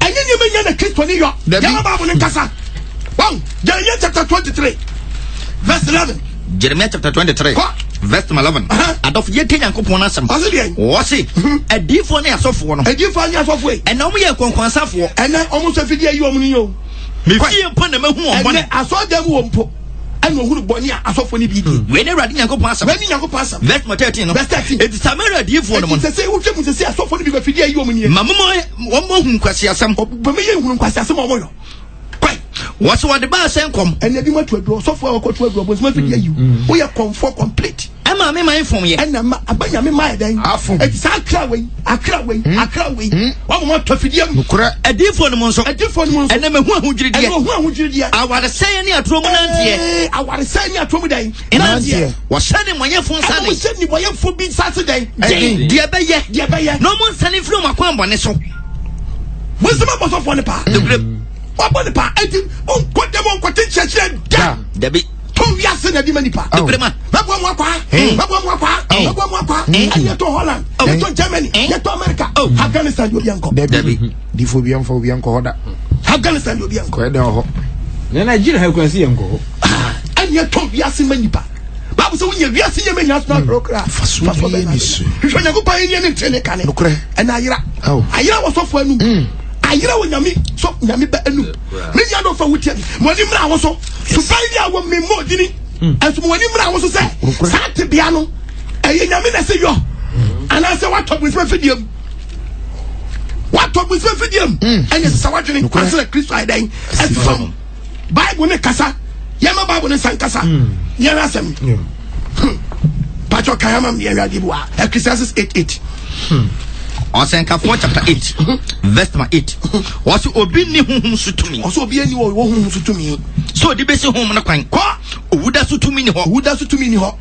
anya ni me nya na Kristo ni yo ya ba bo ni kasa wow Jeremiah chapter 23 verse 11 Jeremiah chapter 23 verse 11 adof yete nyankopon asem wo se adifo ne asofo no adifo ne asofo e na omo ye kwankwansafo ena omo so fidi ayi omo ni yo me fie mpo na mahu omo ne asodam wo mpo ena ohuru boni asofo ne bi di we ne rade nyankopon asem we ni nyankopon asem verse 13 no verse 13 eti samara adifo no mo se se wo twemu se asofo ne bi fidi ayi omo ni mamomo omo hu nkwasi asem be me ye hu nkwasi asem omo yo What's what the bar saying come? And you want to draw so far to a global you. We are comfort complete. Emma, me my from you. And I'm a banya my day. It's a crowing. One more to feed you. A different monster, and then who did you? I was saying near Troman. I was saying near Troman. And was sending my phone Sunday. Sending my for being Saturday. Dear Bayer, no more sending from a quambanesso. What's the matter of one part? The grip. What about the part? I think, oh, what them on what Debbie. Tom Yasin and Dimani Park. And you're to Holland, you're to Germany, you're to America. Oh, Afghanistan, you'll be uncle. Debbie, Difobian for Bianco. Afghanistan, you'll be uncle. Then I didn't have to uncle. And you're Tom Yasin Manipa. Babu so when you see him in national broker. You go buy any tenecane. And I was off when Ayira wo nyame so nyame ba anu me nya do fa wutia mo ni mra wo so to buy dia wo me mo dini enso mo ni mra wo so say sat bia no eye nyame na say yo ana say what talk with fidiam anya say what dini kwase Kristo ai dan efam Bible ne kasa yama Bible ne san kasa yana asem Pacho kayama me ya dibuwa Ecclesiastes 8:8 Osenka 4 chapter 8 verse 8 was obi ni honhom sutumi also obi ani wo honhom sutumi so de besi honhom na kwan ko owuda sutumi ni ho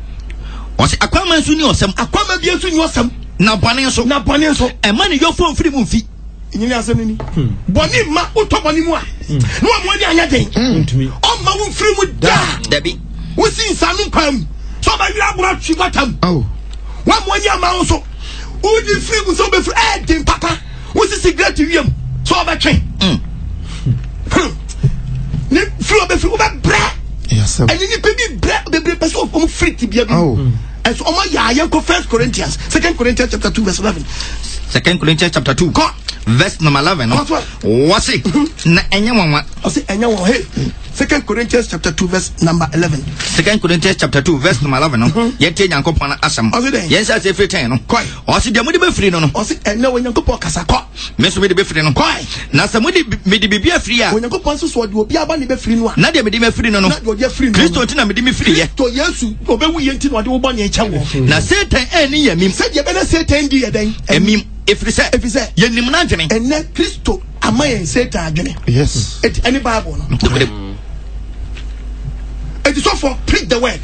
was akwama nsu ni osem akwama bi nsu ni osem na bone nso e ma ne yofo mfiri mu mfi nyini asem ni boni ma uto boni mu a no mo ani anya den ntumi o ma wo mfiri mu dabi wo si nsanu kwam so ba wi abura twi batam wa mo ani ama so who the free was over for Eddie Papa? Was a cigarette to him? So about train. Flew over for bread. Yes, and you baby bread, the person of free to be. And so, my Yanko 1 Corinthians, 2 Corinthians chapter 2, verse 11. 2 Corinthians chapter 2, verse number 11. What's it? Anyone? I say, anyone, hey. 2 Corinthians chapter 2 verse number 11. 2 Corinthians chapter 2 verse number 11. Yet Yanko Pana Asam. Yes, I say free ten. Or see the money be free no. Or see and no when you go Casako. Miss me the be free no. Now somebody may be free. When you go Ponsus what will be about the free no. Nadia may be free no. Not your free. Christo Tina may be free. To yes, obey we into what you want in Chawo. Now Satan any meme said you better say 10 year day. And meme if you say Yenimanajan and then Christo am I Satan again? Yes. It's any Bible. It is so for preach the word.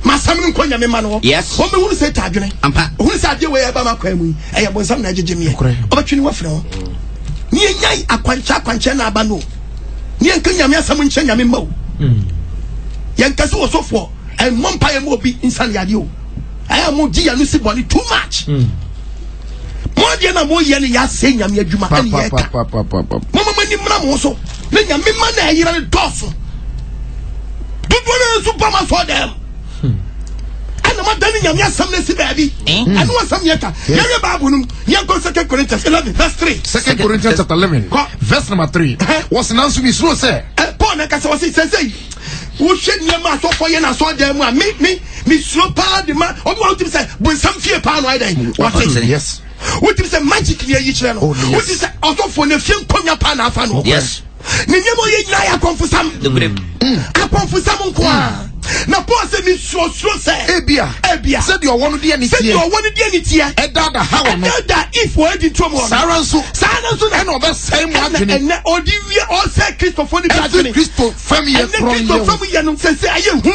Masamu konya me mano. Yes. Wo me hu say tadwene. Ampa. Hu say ade we e ba makwa mu. E yebo nsam na agege me. Obetwini wa frɛ. Ni nyai akwancha na aba no. Ni enka nyame asam nche nyame mma o. Yankase wo so for and mompa em obi insan yade o. Aya mo gi ya no si boni too much. Mo de na mo ye ne ya se nyame adwuma ani ye ka. Mo mani mra mo so. Na nyame ma na ayira ne doso. Superman for them. And the man in your some baby. And what some yaka. Yaka Babunum, Yanko 2 Corinthians 11, verse 3. 2 Corinthians chapter 11, verse number 3. What's an answer me slow, sir? Ponaka was it say. Who should never so for you and I saw them me slow part the man. Or what to say, when some fear pound right then. What is it? Yes. What is a magic near each channel? What is also for the film Konya Pan? Yes. Ninyemo ye nyina ya konfusam akonfusam kwa na Paul say me so say ebia said you want to dey anitia eda da how no eda if we dey to mo saranso na no be say mo adwene and odi we all say Christopher ni adwene Christo family from no say aye hu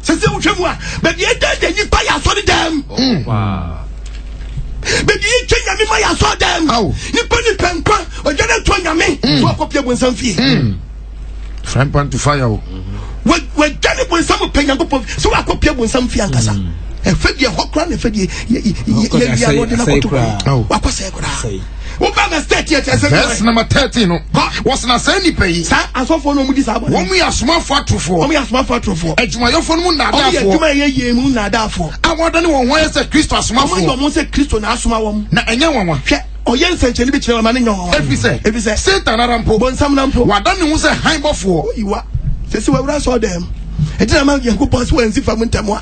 say wo mu a but ye da ni pa ya so dem wow. But you change your mind, I saw them. Oh, you put it pen, or get it to your man. So I copy with some fee. Friend point to fire. When Johnny with some pen, so I copy with some fee and Casa. And fed your hot crown, and fed you. Oh, what was I? Verse number 13. What's not any pay? I saw for no disable. When we are small fat to four, we are small fat to four. Edge my phone moon, I want anyone where is a Christo small for almost a Christo Nasuma. Now, and young one. Oh, yes, and Chelly Bichel Manning. If he says, Satan, Arampo, Bonsam Nampo, what done was a high before you are. Says, well, I saw them. It didn't matter who pass when if I went to moi.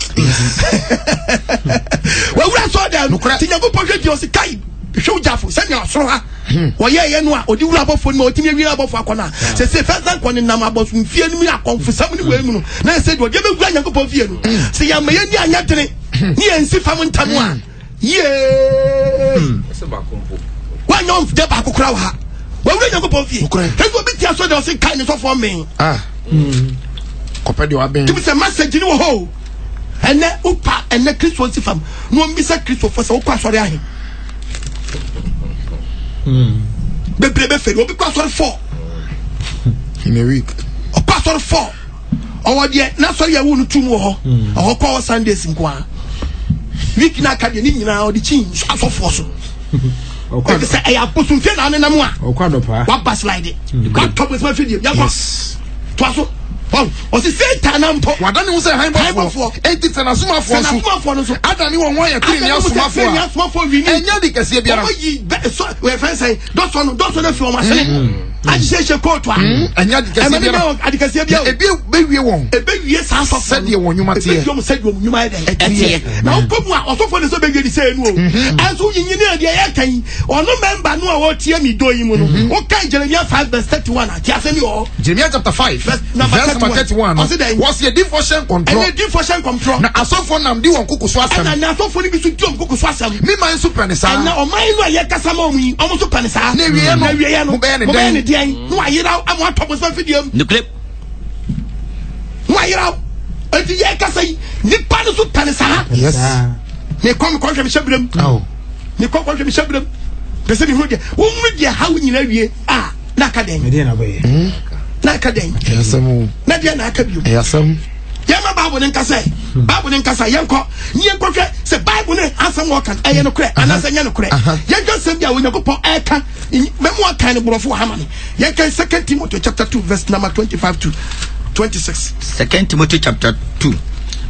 Well, I saw them. Tingo pocket your sky. show jafo send your sorrow ye no a odi wura abofo no otimi wira abofo akona se first time kon nam abosu mfie no mi akonfusam ni we mu no na se do je be wura Nyankopon fie no se ya maye ni anya tene ni ensi fam ntamu a ye se ba kompo wa nyom de ba kokora wa ha wa wura Nyankopon fie kengo bi tia so de o se kan ni so for me kope de wa ben timi se message ni wo ho ene upa ene Kristo nsi fam no mbisa Kristo fo se wo kwa sori ahe Bebe feri obi kwa sorry 4 in a week. O kwa sorry 4. O de na sorry ya wonu tum wo ho. O kwa Sundays nko a. Week na ka de ni nyina o de chin asofo so. O kwa de say e aposun fe na anenam a. O kwa do pa. Wa baslide. Kwa top with my video. Ya kwa. Twaso. O si Satan na mpo. Wadani wo say haibofo. Enti tena sumafo so. Sumafo no so. Adani wo won ya kini ya sumafo. Ya sumafo wi ni. Enya de kase biara. O yi so we fan say don't no fi o ma sele. Aje koto a. Enya de kase biara. Ade kase biara. Ebi bewie won. Ebewie sa so. Said ye won nyuma te. Ebi yo said won nyuma de. Etie. Na opomu a osofo ne so be gedi say nu o. Aso yinyi ne de ya kan. Ono member no a wo tie mi do yi mu no. O kan Jeremiah 5:31 a. Ti asemi o. Jeremiah chapter 5 verse 31. Was your devotion control? And devotion control. Na asofo nam di won kuku so asem. Na asofo ni bi so di won kuku so asem. Mi man so penisa. Na o man no ye kasa ma omu, omu so penisa. Na wiye no. Mo be ne den. No ayira am atop so fidiem. Nuclear. No ayira. Enti ye kasa yi, nipa no so penisa. Yes. Ne kom hwe mi hyebram. Oh. Ne kom hwe mi hyebram. Pese mi hu de. Wo mu de ha wo nyina wie. Ah, na ka den. Me dey na boy. Na ka den. Yasam. Na de na ka biu. Yasam. Yama Bible nen kasa. Bible nen kasa yenko. Ni yenko hwe se Bible ne asem wo kan eye no kure anasa nya no kure. Yenko sem bia Onyankopon eka memo akan ne borofo hama ne. Yenko 2 Timothy chapter 2 verse number 25 to 26. 2 Timothy chapter 2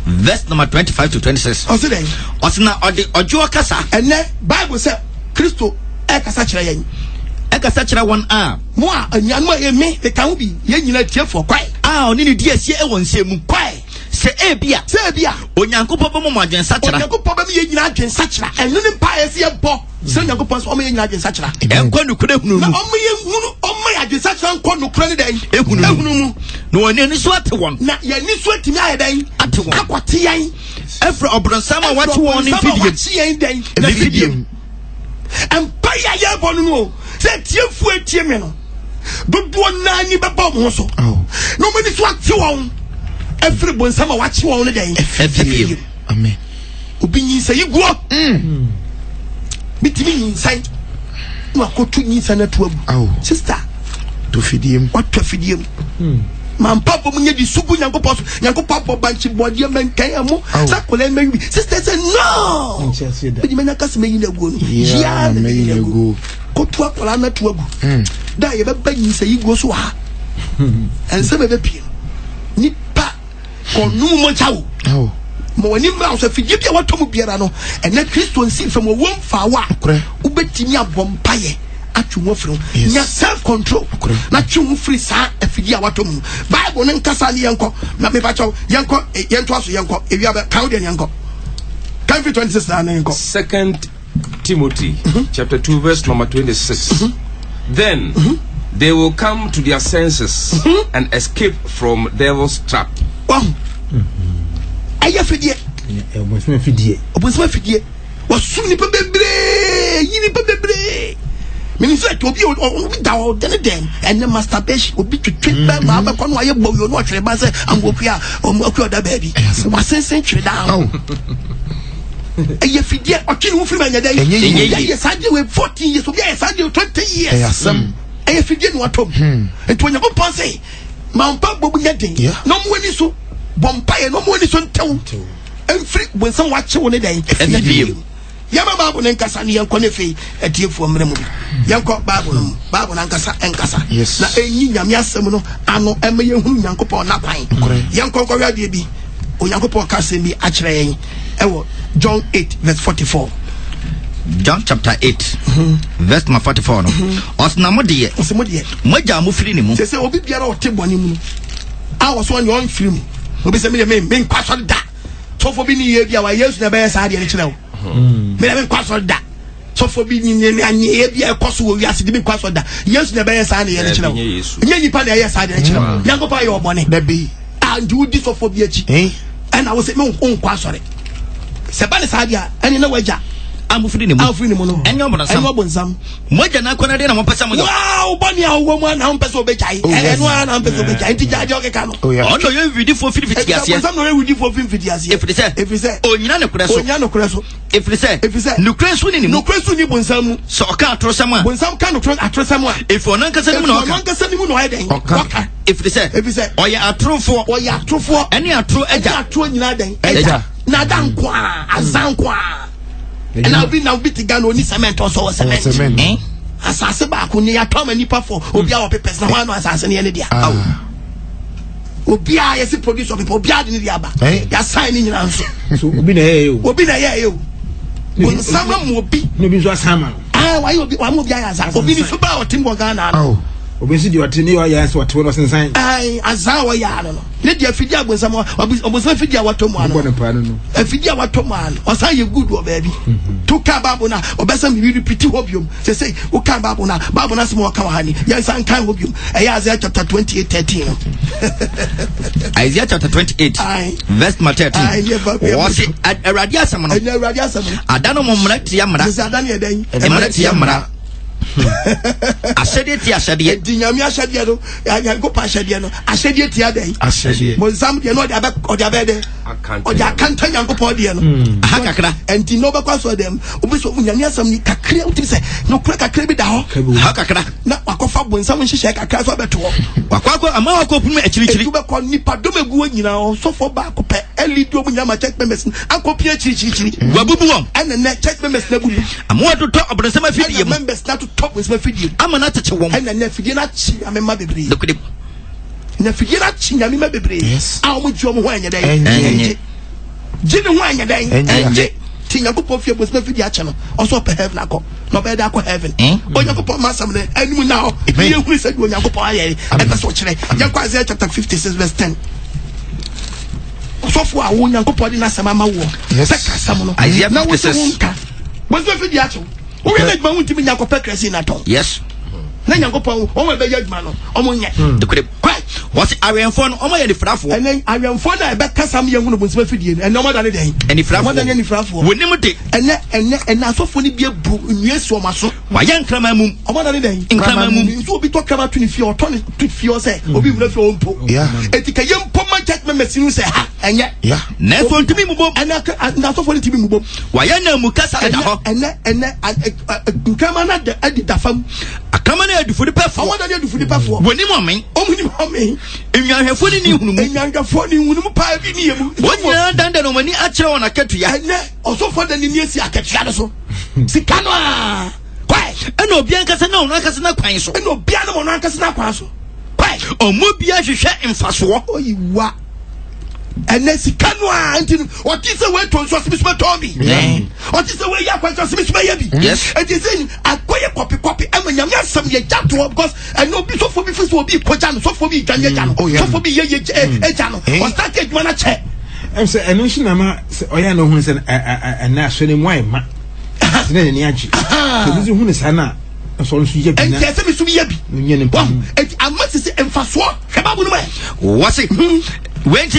verse number 25 to 26. O se den. O se na ojo kasa. Ene Bible say Kristo kasa kire yen. Ekasa kire won a mo a anyanu a ye me e kan bi ye nyina tiefo kwai. Oni ni di asie e won nsemu kwai. Se ebia Onyankopon bo mo adwensa kira. Onyankopon ba me ye nyina adwensa kira. Enu ni pa ye se bo. Se Onyankopon so o me ye nyina adwensa kira. Enko nukure hunu mu. O me ye hunu o me adwensa kira enko nukure ni den. Ehunu mu. No woni ni so ate won. Na ye ni so atimi aye den. Ate won. Akwate yan. Efra obronsama wachi won ni fidiem. Wachi yan den. Na fidiem. Empire ye bo no. Se tiefu etie me no. Dodo na ni beba mo so. No me ni so ate won. Every bonsama wachi won ne den. Fidiem. Amen. Obi nyi say guo. Bitimi nyi sai. No akotu nyi sai na to abu. Sister. To fidiem. What to fidiem? Man papa munye di subu Nyankopon Nyankopon banchi body men kan amu. Sakole mewi. Sister say no. Bi me nyaka se meyi na guo no. Yeah, meyi na guo. Kotu akola na to agu. Da ye be banyi say guo so ha. Ense be pie. Nipa konu mo chawo. Mo wani mra so fidie bia watom biara no ene Kristo nsi fam wo mfa wa ubetimi abompaye atwo free nya self control na two free sa afidie watom Bible nen kasa ne yenko na me ba chaw yenko yento aso yenko ewia be kawo de yenko kan fi 26 na yenko 2 Timothy chapter 2 verse number 26 then they will come to their senses and escape from devil's trap. Aya fidie obonsema fidie wasum ni pebebre yini pebebre meni so to obi da o den and masturbation obi twetwe ba ma ba kono aye gboyo no twere ba se angokua okua da ba bi wasensen twere da aya fidie okini wo firi manya da ye sade we 14 years obi aya sade 20 years aya fidie no atom ento nya go ponse mampa bobu nya den no mo ni so bompaye no mo ni so ntew enfri bonsan wache wo ne dan efie yama babu ne nkasa ne yanko ne fe atiefo mre mu yanko babu na nkasa enkasa na enyi nyame asem no ano emaye hunu Nyankopon na kwan yanko ko wadie bi Onyankopon kasa mi a kire yen ewo John 8 verse 44 John chapter 8 verse 44 no osnamode moja mo firi ni mu se obi biara o te boni mu a wo so ne on firi mu obi se me kwaso da so fo bi ni ye bia wa Yesu na be sa de ne kire wo me na me kwaso da so for bi ni anye bi e koso wo wiase de bi kwaso da yesu na be yesa na ye kire wo nye nipa na yesa de kire wo yankopa ye obone da bi and you di so for bi achi and I was say me on kwasore se ba ne sa dia ene na waja amufiri ne mu no enyo bonsam moja na kona de na mopesa moja wow boni awo mu na mpesa obechai eno na mpesa obechai nti jaje okeka no odo ye vidi fo fiti asia bonsam no ye vidi fo fiti asia efrise onyina ne kure so efrise nukure so ni bonsam so ka atrosam a bonsam ka nukure atrosam a if onan kasa ni mu no ayi den oka efrise oya atrofo ene atro eja nyina den eja na dankwa azankwa and I'll be together on cement or so cement. Assassin back when you are Tom and Nipa for Obia papers. No one assassin any day. Obia is a producer of people. Obia in the Abba. You're signing your answer. So, Obina, when someone will be no business hammer. Why you be one of the eyes? Obini Super or Tim Wagana. Oh, obviously, you are telling your yes, what was inside. I, Azawa Yano. Let your figure with someone, or was a figure what tomorrow. A figure what tomorrow. Or say you good, baby. To Kababuna, or Bessam, you repeat opium. They say, O Kababuna, Babuna small Kawani. Yes, I can't opium. Isaiah chapter 28, 13. Isaiah chapter 28, verse 13. Was it at a radiasam? I don't know, Momret Yamra. I said it yesterday. Dinyamia Shadiano, I go past Shadiano. I said it yesterday. I said it. But some you know the back or the bed. Or the can't tell Yanko Podiano. And Tinoba Passo them. Obis Unia some Kakri say, no crack a crabby down. Hakakra. Not Wakofa when someone she shake a crash over to Wakako, a Mako, actually, Nipa Dome, you know, so for back up early to Yama check members. Uncle Pierre Chichi, Wabubu, and the next check members. I'm more to talk about some of your members not to talk with my video. I'm not a woman, and then Fidinachi, I'm a mabby. Look at it. Nefidinachi, I'm a baby. Yes, I'll meet you when you're there. Jimmy, when you're there. Tina Kupofia was my video channel, also per heaven. No better heaven. Or you put my son, and now, if you said when you go by, and that's what you're Isaiah chapter 56, verse 10. So far, I won't go put in a Samama war. Yes, Isaiah now was my video channel. We make my own to be Yakopekers in at all. Yes. Then you go upon all the young man. The crib. What's it? I am phone. Oh, my, the fraff. And then I am phone. I bet some young woman was with you, and no more than a day. Any fraff, more than any fraff. Would never take. And I saw funny be a book. Yes, so much. Why, young Clamamum? Oh, more than a day. In Clamamum, you will be talking about 24 or 24 say, or be with your own pool. Yeah. And take a young Poma Jackman message say, and yet, yeah. Never to be moved, and not for it to be moved. Why, I know Mukasa and come on at the edit of a common for the perform. What are you for the perform? When you want me, if you have funny new, and younger funny, what you have done the money at you on a country, and also for the news, I catch Yadaso. Sicanoa. Why? And no Bianca, no, Nakasana Quainso, and no Piano Nakasana Quaso. Why? Or Mubia, you share in Faswa, or you what? And then Sicanoa, what is the way to Smith Tommy? What is the way you are Smith Maybe? Yes, and you say, I quite copy, and when you have some yet to because I know before for me, first will be Kojan, so for me, Jan, so for me, a channel, or started one a check. I'm saying, I know she never, oh, yeah, no one's a national wine, ma. Then Yachi, this is who is Hannah. So you get and yes, to be a I must say, and fast walk. What's it? When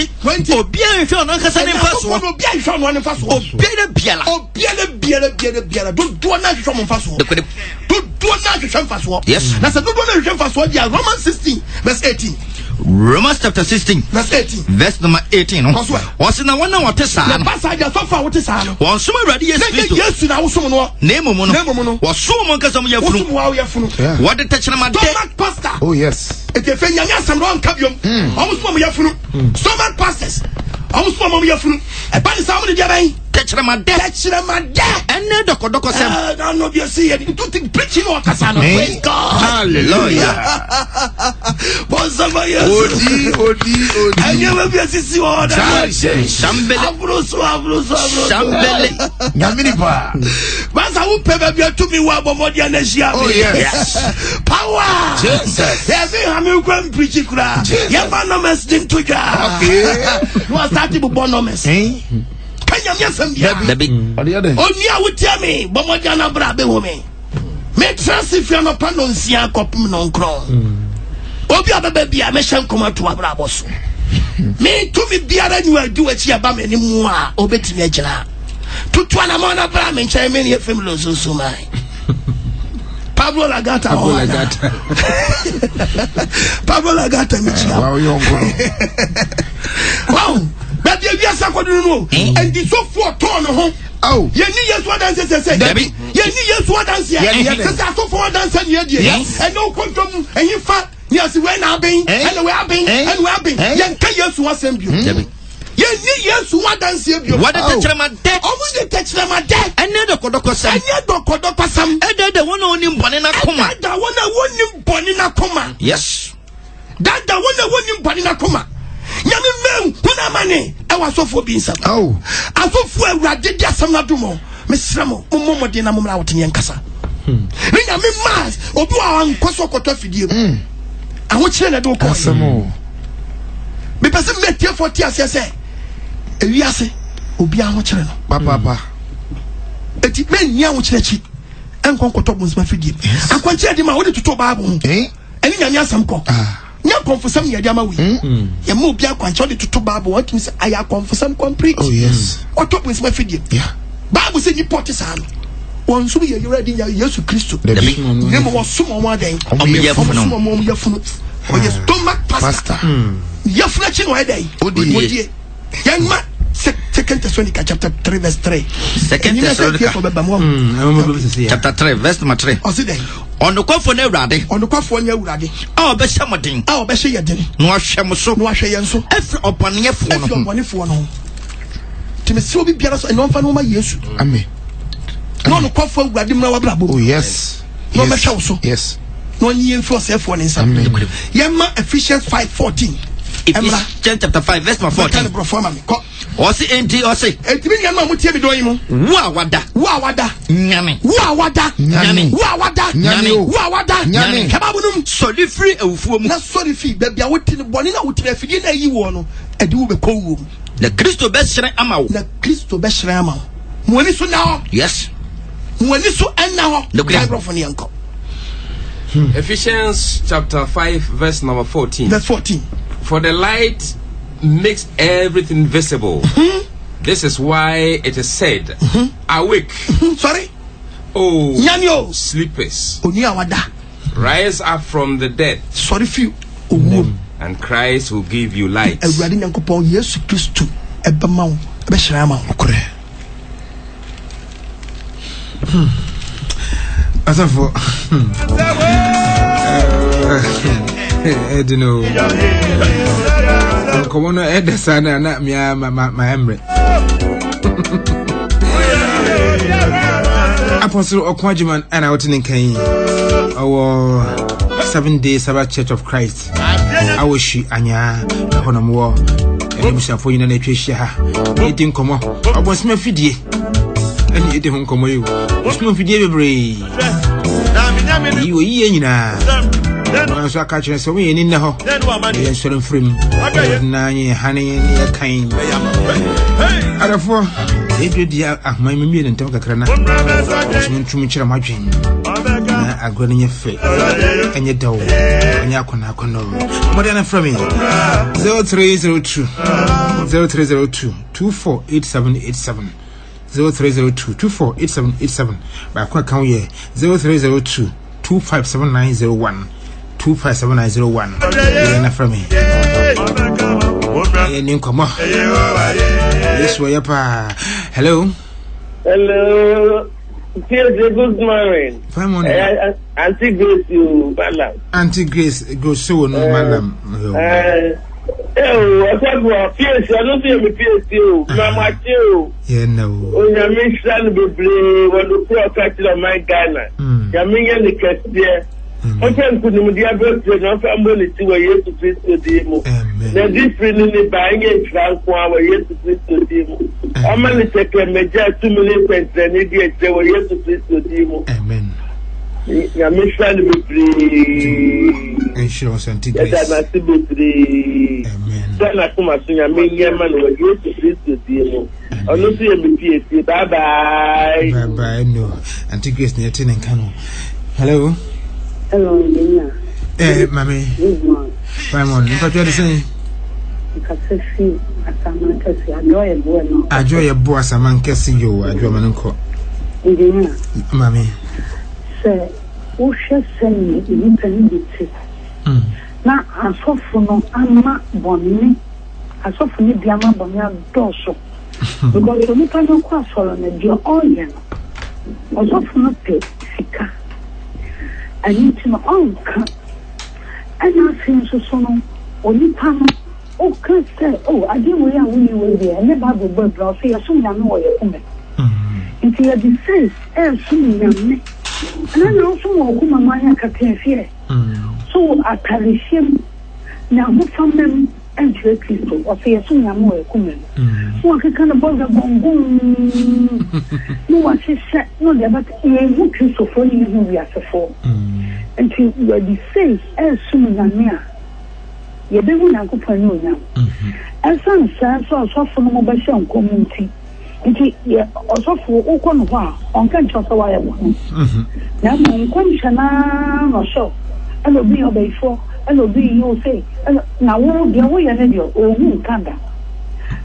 or bien shown on Cassan fast one, or bien shown one fast or Biela, or Biela, don't do a natural fast walk. Don't do a natural fast walk. Yes, that's a good one. Fast walk. Yeah, Romans 16, verse 18. Romans chapter 16, verse 18, verse number 18. Was in a 1 hour test. The passage so far what is on. One summer ready, yes, now someone name Mono was so much as some of your what the touch of my pastor. Oh, yes. If you find some wrong cabium, almost from your fruit, stomach pastors, almost from your fruit, a body somebody touch my death, and then Doco said, I don't know if you see it. You don't think preaching or Cassano. Praise God. Hallelujah. I never be a sister or Shambele. But I will pay to me what more than a year. Oh, yes. Power. Jesus. I'm going to preach it. Yabanomers didn't to you. You are starting with bonomes. kanya me asem bia onia wotia me bomodia na bra be wo me transfer no pa no nsia kopim no nkron obi ababa bia me hye nkoma to abra boso me to me biara nyu adu achi aba me ni mu a obetimi agira tutu na mo na bra me nche me ne fem lo so mai Pablo Lagata michia wow yongo wow but the years akodu no and the so for turn ho oh ye ni yesu dance say ye ni yesu dance ya say so for dance ye die and no kontom and you fa ni asi we na ben and we aben and we aben ye nka yesu asem bio ye ni yesu dance ye bio what the techrema de omu de techrema de ene de kodokosam ede de wona onim bone na koma da wona wonim bone na koma yes da wona wonim bone na koma nyame men kuna mane e wasofo bi nsam oh asofo awurade di asam na domo mesramo momode na momra wotene nkasa ni nyame mas obi wa nkoso koto fidie aho kire na do ko asamo me pese metie 40 asese ewiase obi aho kire no papa eti men nia aho kire chi enkon koto bonsma fidie akwanche de ma wode tuto baabo eni nyame asam ko nya confusam nya diama wi ye mo bia kwanche de tuto baabo what means aya confusam complete oh yes koto bonsma fidie yeah baabo se ni porte sa no won so ye yura di Yesu Kristo ne mo somo mo aden o me yefunu o ye stomach pasta yefuna chi no aden odie yangma Second Thessalonica chapter 3 verse 3. Second Thessalonica chapter 3 verse 3. On kwafo na awurade a obehye modin a obehye yeden no ahwe mo so efi oponefo no timesi obi biara so eno mfa no ma Yesu amen no kwafo awurade mra wa brabo oh yes no mehwe wo so yes no nyi enfo sefo ne nsam yema Ephesians 5:14 Ephesians chapter 5 verse 14 Osi enti osi etimi nyama mutie bi doyin mu wa wada nyame kababunum soli free awufuo mu na soli free bebia woti ne boni na woti afidi na yi wo no edi wo be kowo mu na Kristo be hyere ama wo mo ani so na ho yes mo ani so enna ho microphone yanko Ephesians chapter 5 verse number 14 verse 14 for the light makes everything visible. This is why it is said, awake. Sorry. Oh, Nyanyo. Sleepers. Oniawada. Rise up from the dead. Sorry for you. And Christ will give you light. Everybody nyankopon Yesu Kristo ebama wo ebehira ma wo. Asafo. I don't know. Come on, Edison, not me, my emre. Apostle Okwajiman and out in Kane. Our 7 days Sabbath Church of Christ. I wish she Anya Honamwa. And for you, and Trisha. Eating come on. I was my fiddy. And eating home come you. What's my fiddy? You so I catch us away in the hall. Yes, sir, from Nani, honey, and your kind. Therefore, they did my million and talk a crana. To me, my dream. I got in your face and your door and your conacono. Modern from me 0302 0302 248787 0302 248787 by quick count here 0302 257901 257901. From me. This way up. Hello. Hello. Good morning. Fine morning. Auntie Grace, you, Madam. Auntie Grace, go so no, Madam. What's up? PS, I don't see me PS you. Mama you. Yeah, no. Oh, your mission be play when the pro catch on my Ghana. Your million the catch there. Okay, could you be able to know family to where you to Christo demo? The different in the buying and transfer where you to Christo demo. How many second major 2 million pence and idiot where you to Christo demo? Amen. Your mission be free. Insurance and tickets. That's be free. Amen. Then I come as soon as I mean, man, where you to Christo demo. Ono si e bye bye. Bye bye no. Auntie Grace ne tin nka no. Hello. Hello, Engineer. Mami. Good morning. Fine morning. What you say? Kasesi asaman kesi ajoye bo no. Ajoye bo asaman kesi yo ajoye manko. Engineer. Mami. Se o hwese ni ni biti. Na asofu no ama bonni. Asofu ni bi ama bonni adoso. Because oni pa no kwa solo na dio oye no. Asofu no pe sika. Ani ti no onka. Ana sin so no oni pa no o can say, oh, I didn't know we were there. I never have a bird, so you assume you know you're coming. If you have the sense, assuming you and I know some of whom I can fear. So I perish him now, who from them and to a crystal, or say, assume you know you're coming. So I can about the boom. No one said, no, but you crystal for you, we are for. And you are the sense, assuming you ye be hu Nyankopon no nya esan san so sofo no mo ba hye nkomunti nti ye osofo ukọ no ho a onka nchoso wa ye mo na mo nkom chana no so elo bi obaifo elo bi you say na wo de wo ye ne de ohun kanda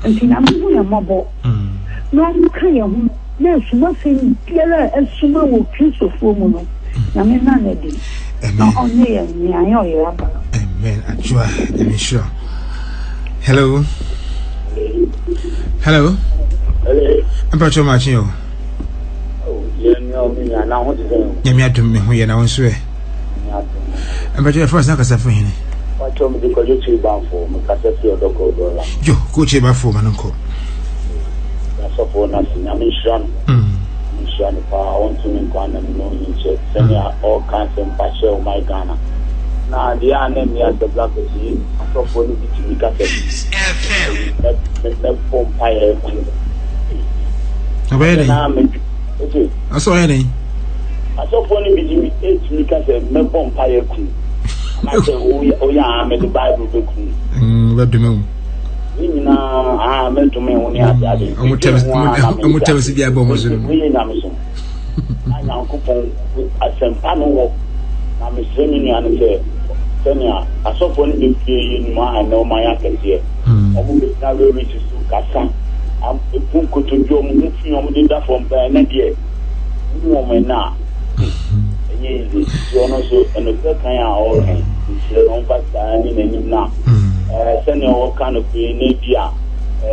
nti na mo ya mabo no ka ye hu na suma sen biara esuma wo Kristofo mu no na me na ne di na onye ye nya ye o aba. Man, Ajua, let me sure. Hello. Hello. Hello. I'm Pacho Martin. Oh, yeah, now what is it? Yamia to me who you now swear. I'm Pacho first, not a friend. I told me to call you bound for Macassi or Doco. You go to your phone, Uncle. That's a for nothing. I'm in Shan. I want to make one and no inches. Send me all kinds of Pacho, my Ghana. Na dia name ya the black sea so for the bit cassette that form fire I saw any I saw for the bit 8 cassette me form fire ku na say o ya me the Bible be ku what do you mean na me to me oni ade I'm tell us the abom so we na me so anya ko pon asempa no wo na me se ni anu say Senya, I saw for the in my no my akese. Omo be na we reach to kasa. Am epunko to jo mu fi omo de da from by na de. Mu omo na. Enye izi, yo no so eno se kan ya o kan. Se no pa ta ni ni na. Senya o kan ko ni dia.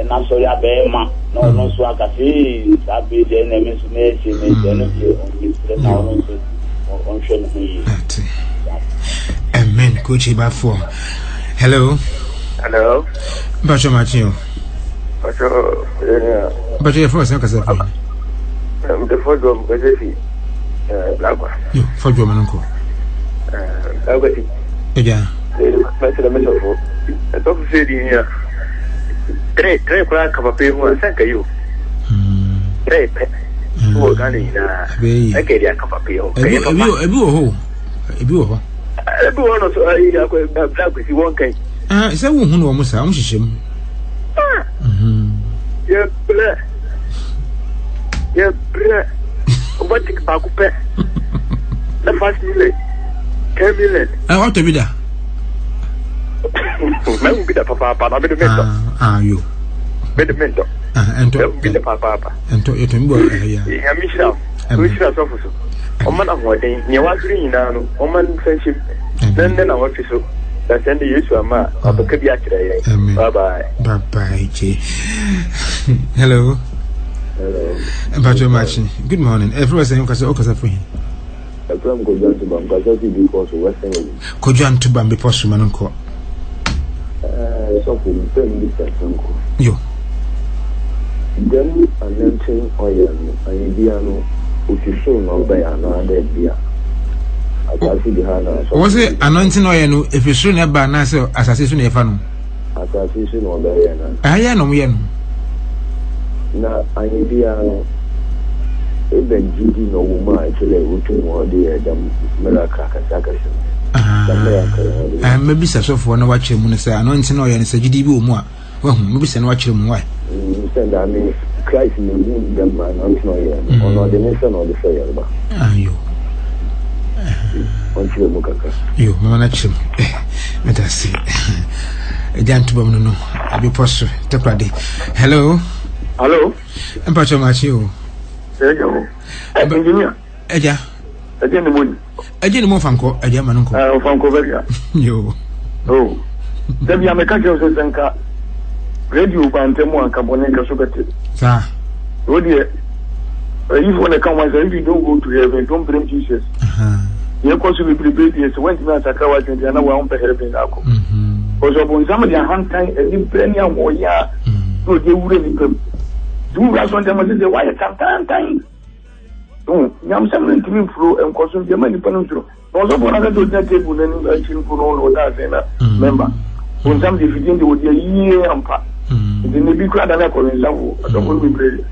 Na so ya be ma. No so akase, sabe de na me so me se me de no de on se na no so on show me. Amen. Coach Ibafo. Hello. Hello. Bacho Martin. Bacho. Bacho your first, because the first one was Blagua. You, for your uncle. Blagua. Yeah. The metaphor. I talk to here. Three crack of a paper and thank you. Three. Oh, Ghana. I get a cup of peel. A bureau. Everyone of black with one kind. Is that one who almost sounds him? Yeah, black. Yeah, black. What take back up? The first minute. 10 minutes. I want to be there. Maybe be the papa, but I'll be the mentor. You. Be the mentor. And to be the papa. And to it and go. Yeah, Michelle. Which is officer. Oman of what day, you are green now, Oman friendship. Then I want to so. That's the use of my of a caveat today. Bye bye. Bye bye, G. Hello. Hello. About your matching. Good morning. Everyone saying, because I for him. I'm going to Bambazzi because of Western. Kojan to Bambi Postman uncle. Something very different. You. Then an empty oil and Indiano, which is soon on by another beer. Was it anointing oil if you soon have by Nassau assassination if I know? Assassination on the end. I know we know. Now, I Indiano. Even Judy no woman actually looking more dear than Melaka. Maybe so for no watching when I say anointing oil and say GDB more. Well, maybe send watch him why. Send me Christ in the man, I'm not on the nation or the fair. You. You, Manachim. Let us see. A gentleman, no, I'll be posted. Hello. Hello. And Pacho Machu. Engineer. Eja. Again, the moon. Again, more Fanco, a German uncle. Fanco Veria. You. Oh. Then you are a casual Zanka. Radio Bantemo and Cabonica Socrates. Sir. Oh dear. If you want to come, if you don't go to heaven, don't blame Jesus. You possibly prepared yes, went to Sakawa and the other one for heaven. Because upon some of their hand time, and in plenty of more year, so they wouldn't do that on them as they wire time. Oh, I'm sending to me through and consume the money peninsular. Also, for another table and actually for all of that, member. When some defeating the would be a year and part. It may be quite an echo in Lavu. I don't want to be brave.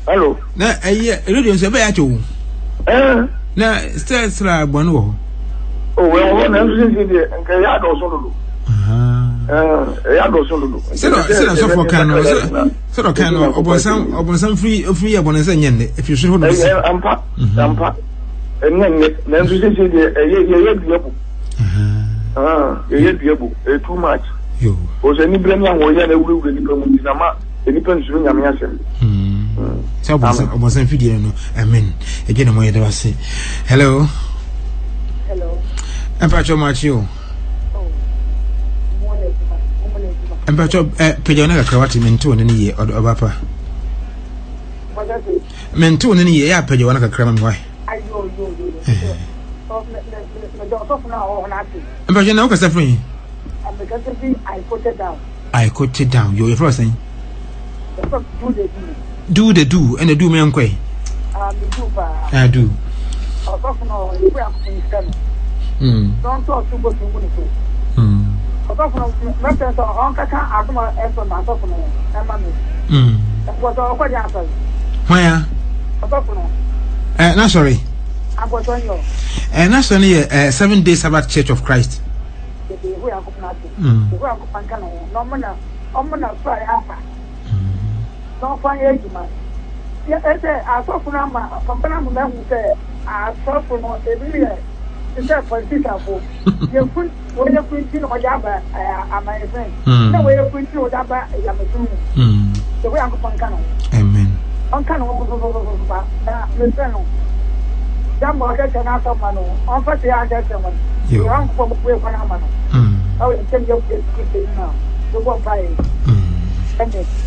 Hello. Na radio se be acho. Na stress la bonu. Oh, well, na nsi de nka ya do so lulu. Ya do so lulu. Se so for kan obonsan free abonansa nyende if you should hold. Ampa. Nne na nsi de ye duabu. Ye duabu. Too much. Yo. O se ni bremi awon ya na wuri ni promo ni na ma eni pensuru nyame asem. So obonsan fidie no. Amen. Again mo yede wase. Hello. Empacho Machu. Empacho peja na kakra wati mento ne ye obapa. Mento ne ye ya peja na kakra ma wai. Empacho na ukasa free. I put it down. You're first thing. Do the do and the do me unquay. I do. Don't talk to go to where? Not sorry. And that's only 7 Day Sabbath Church of Christ.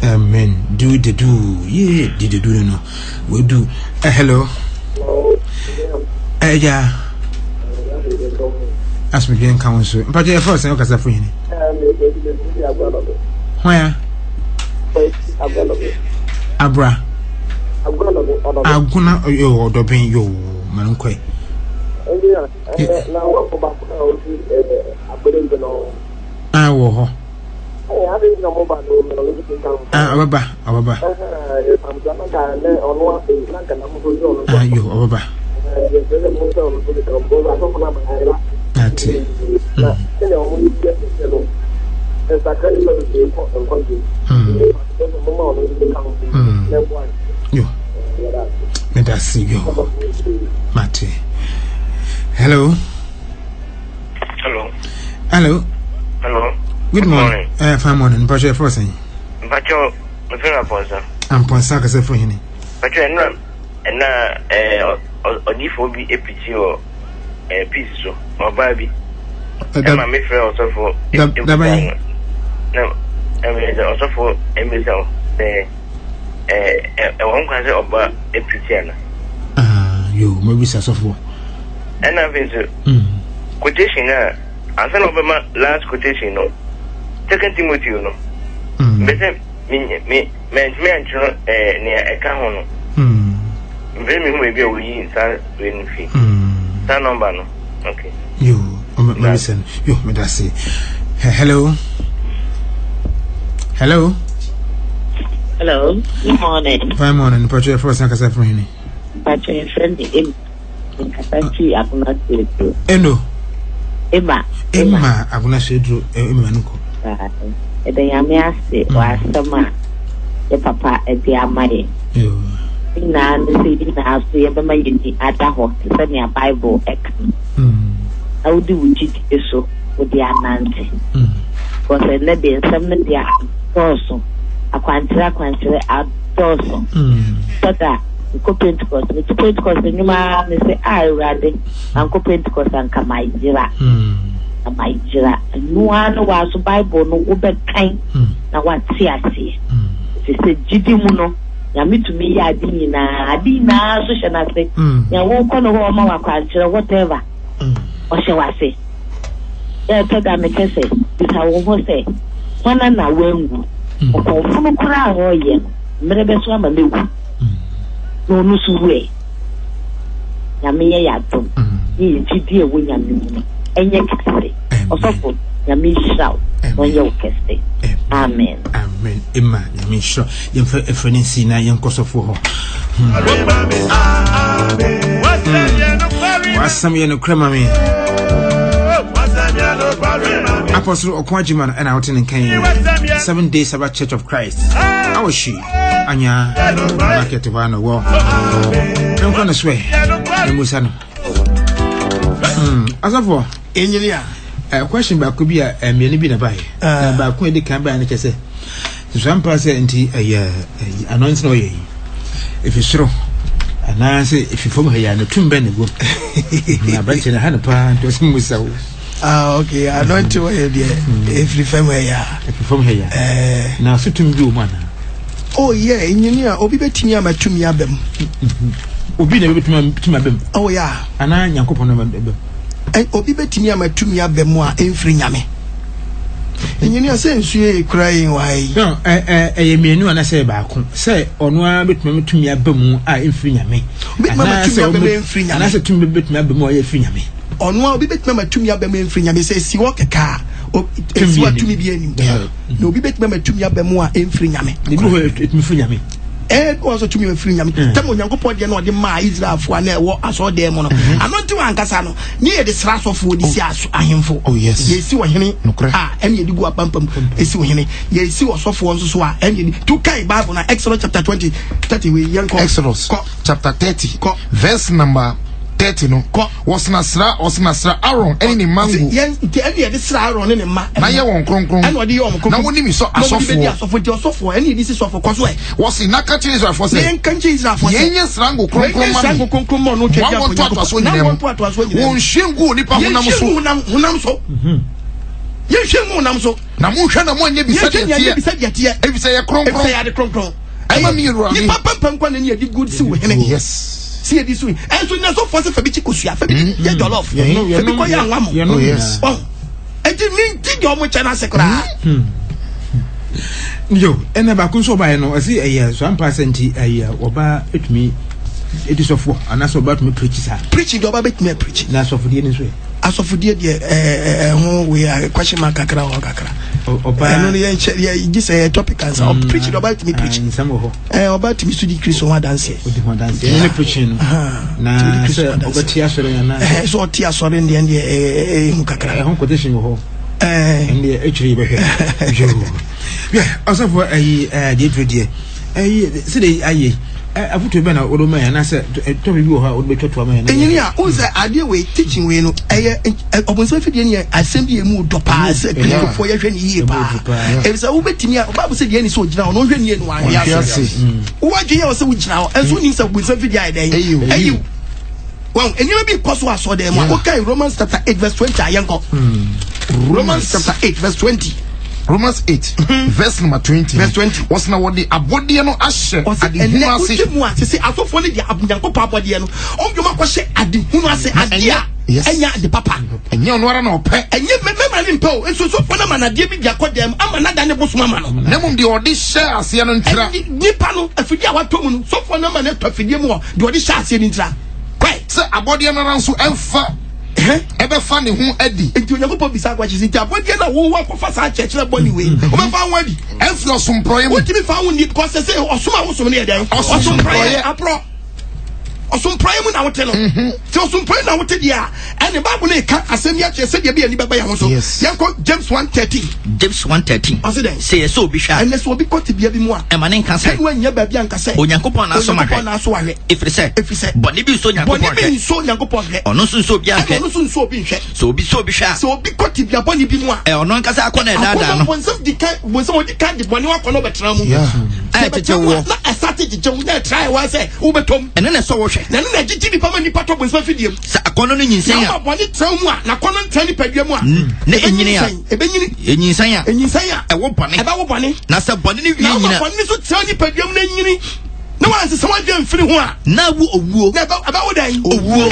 Amen. Do the do. Yeah, did the do no. We do. Hello. Yeah. Ask me again, council. But your first name, because I'm free. Where? Abra. I'm gonna yo do ben yo mankwe. Wo ababa yo ababa ati yo me da see yo mate. Hello. Good morning. Fine morning. But you're first thing. But you're very important. I'm Ponsaka for him. But you're not, and if will be a pity or a piece or baby. I'm a friend also for the no, I mean, also for a missile. One question about a pity. You maybe so for. And I've been to quotation. I sent over my last quotation. No. Second Timothy, you know. Better me, near a cajon. Very maybe a wee inside rain fee. That number, no. Okay. You, listen, you, may I say. Hello. Hello. Good morning. Fine morning. But you're first, like I said, for him. But your friend, in Kasachi, I'm not Endo. Emma, I'm not sure. Emma, ede yame ase wasama e papa e bi amaye na nse na aso ye bema yini adaho se ne Bible ek audi wuji eso odi anante ko se ne de nsam ne dia toso akwantira adoso tada ko Pentecost nyuma me se ayurade anko Pentecost anka maijira amaijira nuano waso Bible no obekan na wati ase se jidi mu no ya mitumi ya adi na so shena se ya wo kono ho ma wakwantira whatever o she wase ya tada me kese bisa wo ho se wana na wengu ko funu kura ho ye mrebe so ama lewu no nusuwe nyame ye yadom ye jidi e wo nyame mu enye kese osofo nyame shao no ye okese amen Emma nyame shao ye fa efrensi na ye nkosofo ho wasam ye no krema me Apostle Okwajiman and out in Kenya 7 days about Church of Christ. How was she? Anya market of one war. I'm gonna swear. Musano. As of war, engineer. A question about could be a million by about Queen de Camba and Kesse. Some person a anointing no ye. If it's true. And I say if you form here and a tomb bend go. I bet you a 100 pounds to some whistle. Okay, I don't know where if you from here. If you from here. Now, so to do man. Oh, yeah, engineer, Obi Betimia, my Tumia Bem. Obi never to my bem. Oh, yeah, and I am Yankopon. And Obi Betimia, my Tumia Bemoa, in Frinyame. Engineer says you crying why? No, I mean, and I say back. Say, on one bit me to me a bemu, I in Frinyame. And I said to me, bit me a bemo, I Frinyame. On one bit member to me a bem in Frinyame says, see, walk a car. If you want to be any no be bet member to me a bemoa in Frinyame. It me Frinyame. And also to me a Frinyame. Tamo Yanko Podia no de ma Israel for an air I saw them on. I'm not to Ancasano near the Sras of Wood is I him for. Oh, yes, ye see what henny. And you go up bump, is what henny. Ye see what soft ones so and you to Kai Bible Exodus chapter 30 with young Exodus chapter 30 verse number 30 no was nasra Aaron any mango yen the sra Aaron any ma na ye won kronkron and wodi yom na woni mi so asofo any this is of course was in nakachi Israel for say yen kanchi Israel for say yen srango kronkron mo no twa won hwengu nipa honam so yen hwengu so na mo hwe na mo anya bisa de e bisa ye kronkron ama mi ru ni papa kwa na ni adi good si wo hene yes see this way and so na so for say fabi chikosua fabi ya jollof fabi ko ya nwam oh yes e ti mi ti do mo chana sekra yo ena ba kun so ba no asi so am percent oba etumi edi so for ana so ba to me preach sa preaching do oba betumi preach na so for die ni so asofodie de ho we question mark kakra o kakra oba no ye just a topic answer o preach about me preach about me study Christ one dance any preaching na oba tia sore na so tia sore de hu kakra ho quotation ho ndi actually be yeah also for the video see aye afuto be na odo man na say to bi ho ha odo betwa to man na engineer o say ade we teaching we no obonso fidie ne assembly emu do pa say for ye hwe ni yie pa e say wo betimi a ba say de ni so gina no hwe ni enu an ya say wo adwe ya say wo gina enso ni say obonso fidie ai den ayu wow enima bi koso aso dem okay Romans chapter 8 verse 20 ayenko Romans chapter 8 verse 20 Romans 8 verse number 20 was na what the abode no ahye adihunu ase mu ase se asofo ne dia abunyanko pa abode no ondwuma ko hye adihunu ase adia enya de papa enya ono ara na ope enye memma ni mpo enso sofo na manade bi dia kodem ama na da ne bosoma ma no nemum de odi hye ase no ntira nipa no afidi a wato mu no sofo na ma na to afidi mu de odi hye ase ni ntira kwai se abode no ranso emfa ebe fa ne hu adi enti onyakopo bisa kwa chisi tia bodi na wo wa ko fa sa church na boni we o be fa hu adi enfi osomproye wo timi fa hu ni because say osoma wo som ne dey osomproye apro osomprae mu na wote no ti osomprae na wote dia and the Bible e ka asem ya che se dia bi ani baba ya ho so yanko James 1:13 say so bi hwa and so obi kote bia bi mu a e ma ne nka say wo anya ba bia nka say onyankopon na so mahwe ifre say boni bi so onyankopon hwe ono so bia hwe ono so obi hwe so obi hwa so obi kote bia boni bi mu a e ono nka say akona dada no wonsam di kan di boni akona betra mu tete wo na asate di jewu na try wa say wo betom ene na so wo hwe na na gigi bi pa ma ni pato bonsam fidiem sa akona no nyinsan ya boni tra mu a na akona ntani padua mu a na enyini a enyinsan a e wo boni na sa boni ni wi nyina na boni so tra ni padua mu na enyini na wan se sama dwa mfiri ho a na wu owuo na ba wo dan owuo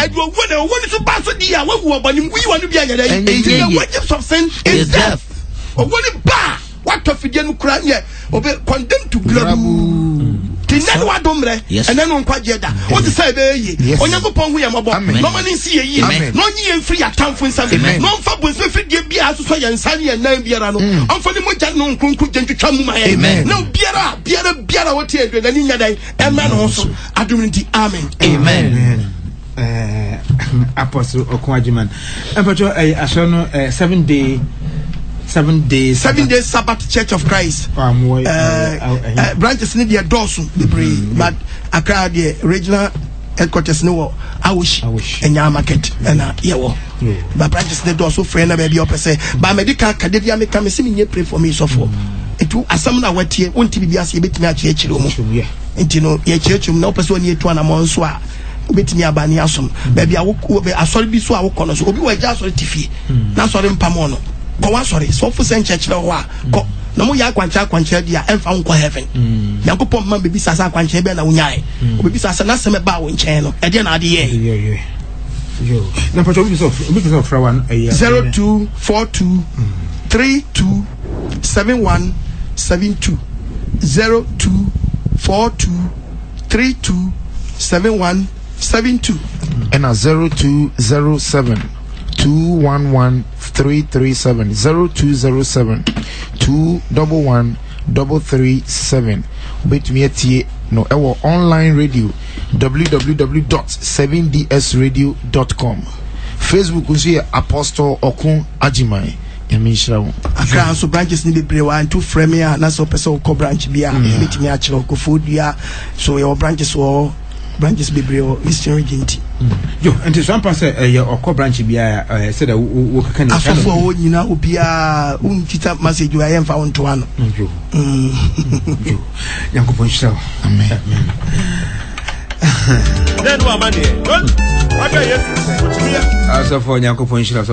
na owuo ni so ba so di a wo boni wi wa no bia nya dai the wages of sin is death owuo ni ba what of the no kra ye obe condemned to grabu tinani wa domre ene no nkwa jeda o ti say be yi onyankopon hu ye mobo no mani nsi ye yi no nyi ye mfiri atamfo nsam no mfa bonse fidie bia asoso ye nsan ye nan biara no onfa ni moja no nkunku jentwetwa mu ma ye na biara wo tie do na ni nya dai ema no so adum nti amen Apostle Okunwajiman empacho aso no 7 days Sabbath Church of Christ branches in the dorsum but Accra the regional headquarters no Awish and ya market and yewo but branches the dorsum friend baby up say but medical academia make come see me pray for me so for it asam na watie wonti bibia se betimi a chechiro mu enti no ye chechum na opese oni etu anamon so a betimi abani asom baby a wo asori bi so a wo kono so obi wa ja asori tifie na asori mpamo no go sorry so for send church no wa ko na mo ya kwancha dia emfa nko heaven yankopon man bebi sasa kwancha be na wunyae obebi sasa na seme ba wo nchen no e de na ade ye yo na pacho obi so fra one 0242 32 7172 0242 32 7172 and 0207 211-337 0207-211-337 bet me at no our online radio www.7dsradio.com Facebook is here Apostle Okun Ajimai Emishawo Accra so branches ni bebre wa two frame ya na so person ko branch bia bet me a chiro ko food ya so your branches bebre o Eastern region yo enti so ampa say okọ branch bia say that wo kaka ni afofo wo nyina obia untita message wa yemfa wonto ano yo yankopon shira amen then wa mane what are you saying asofo yankopon shira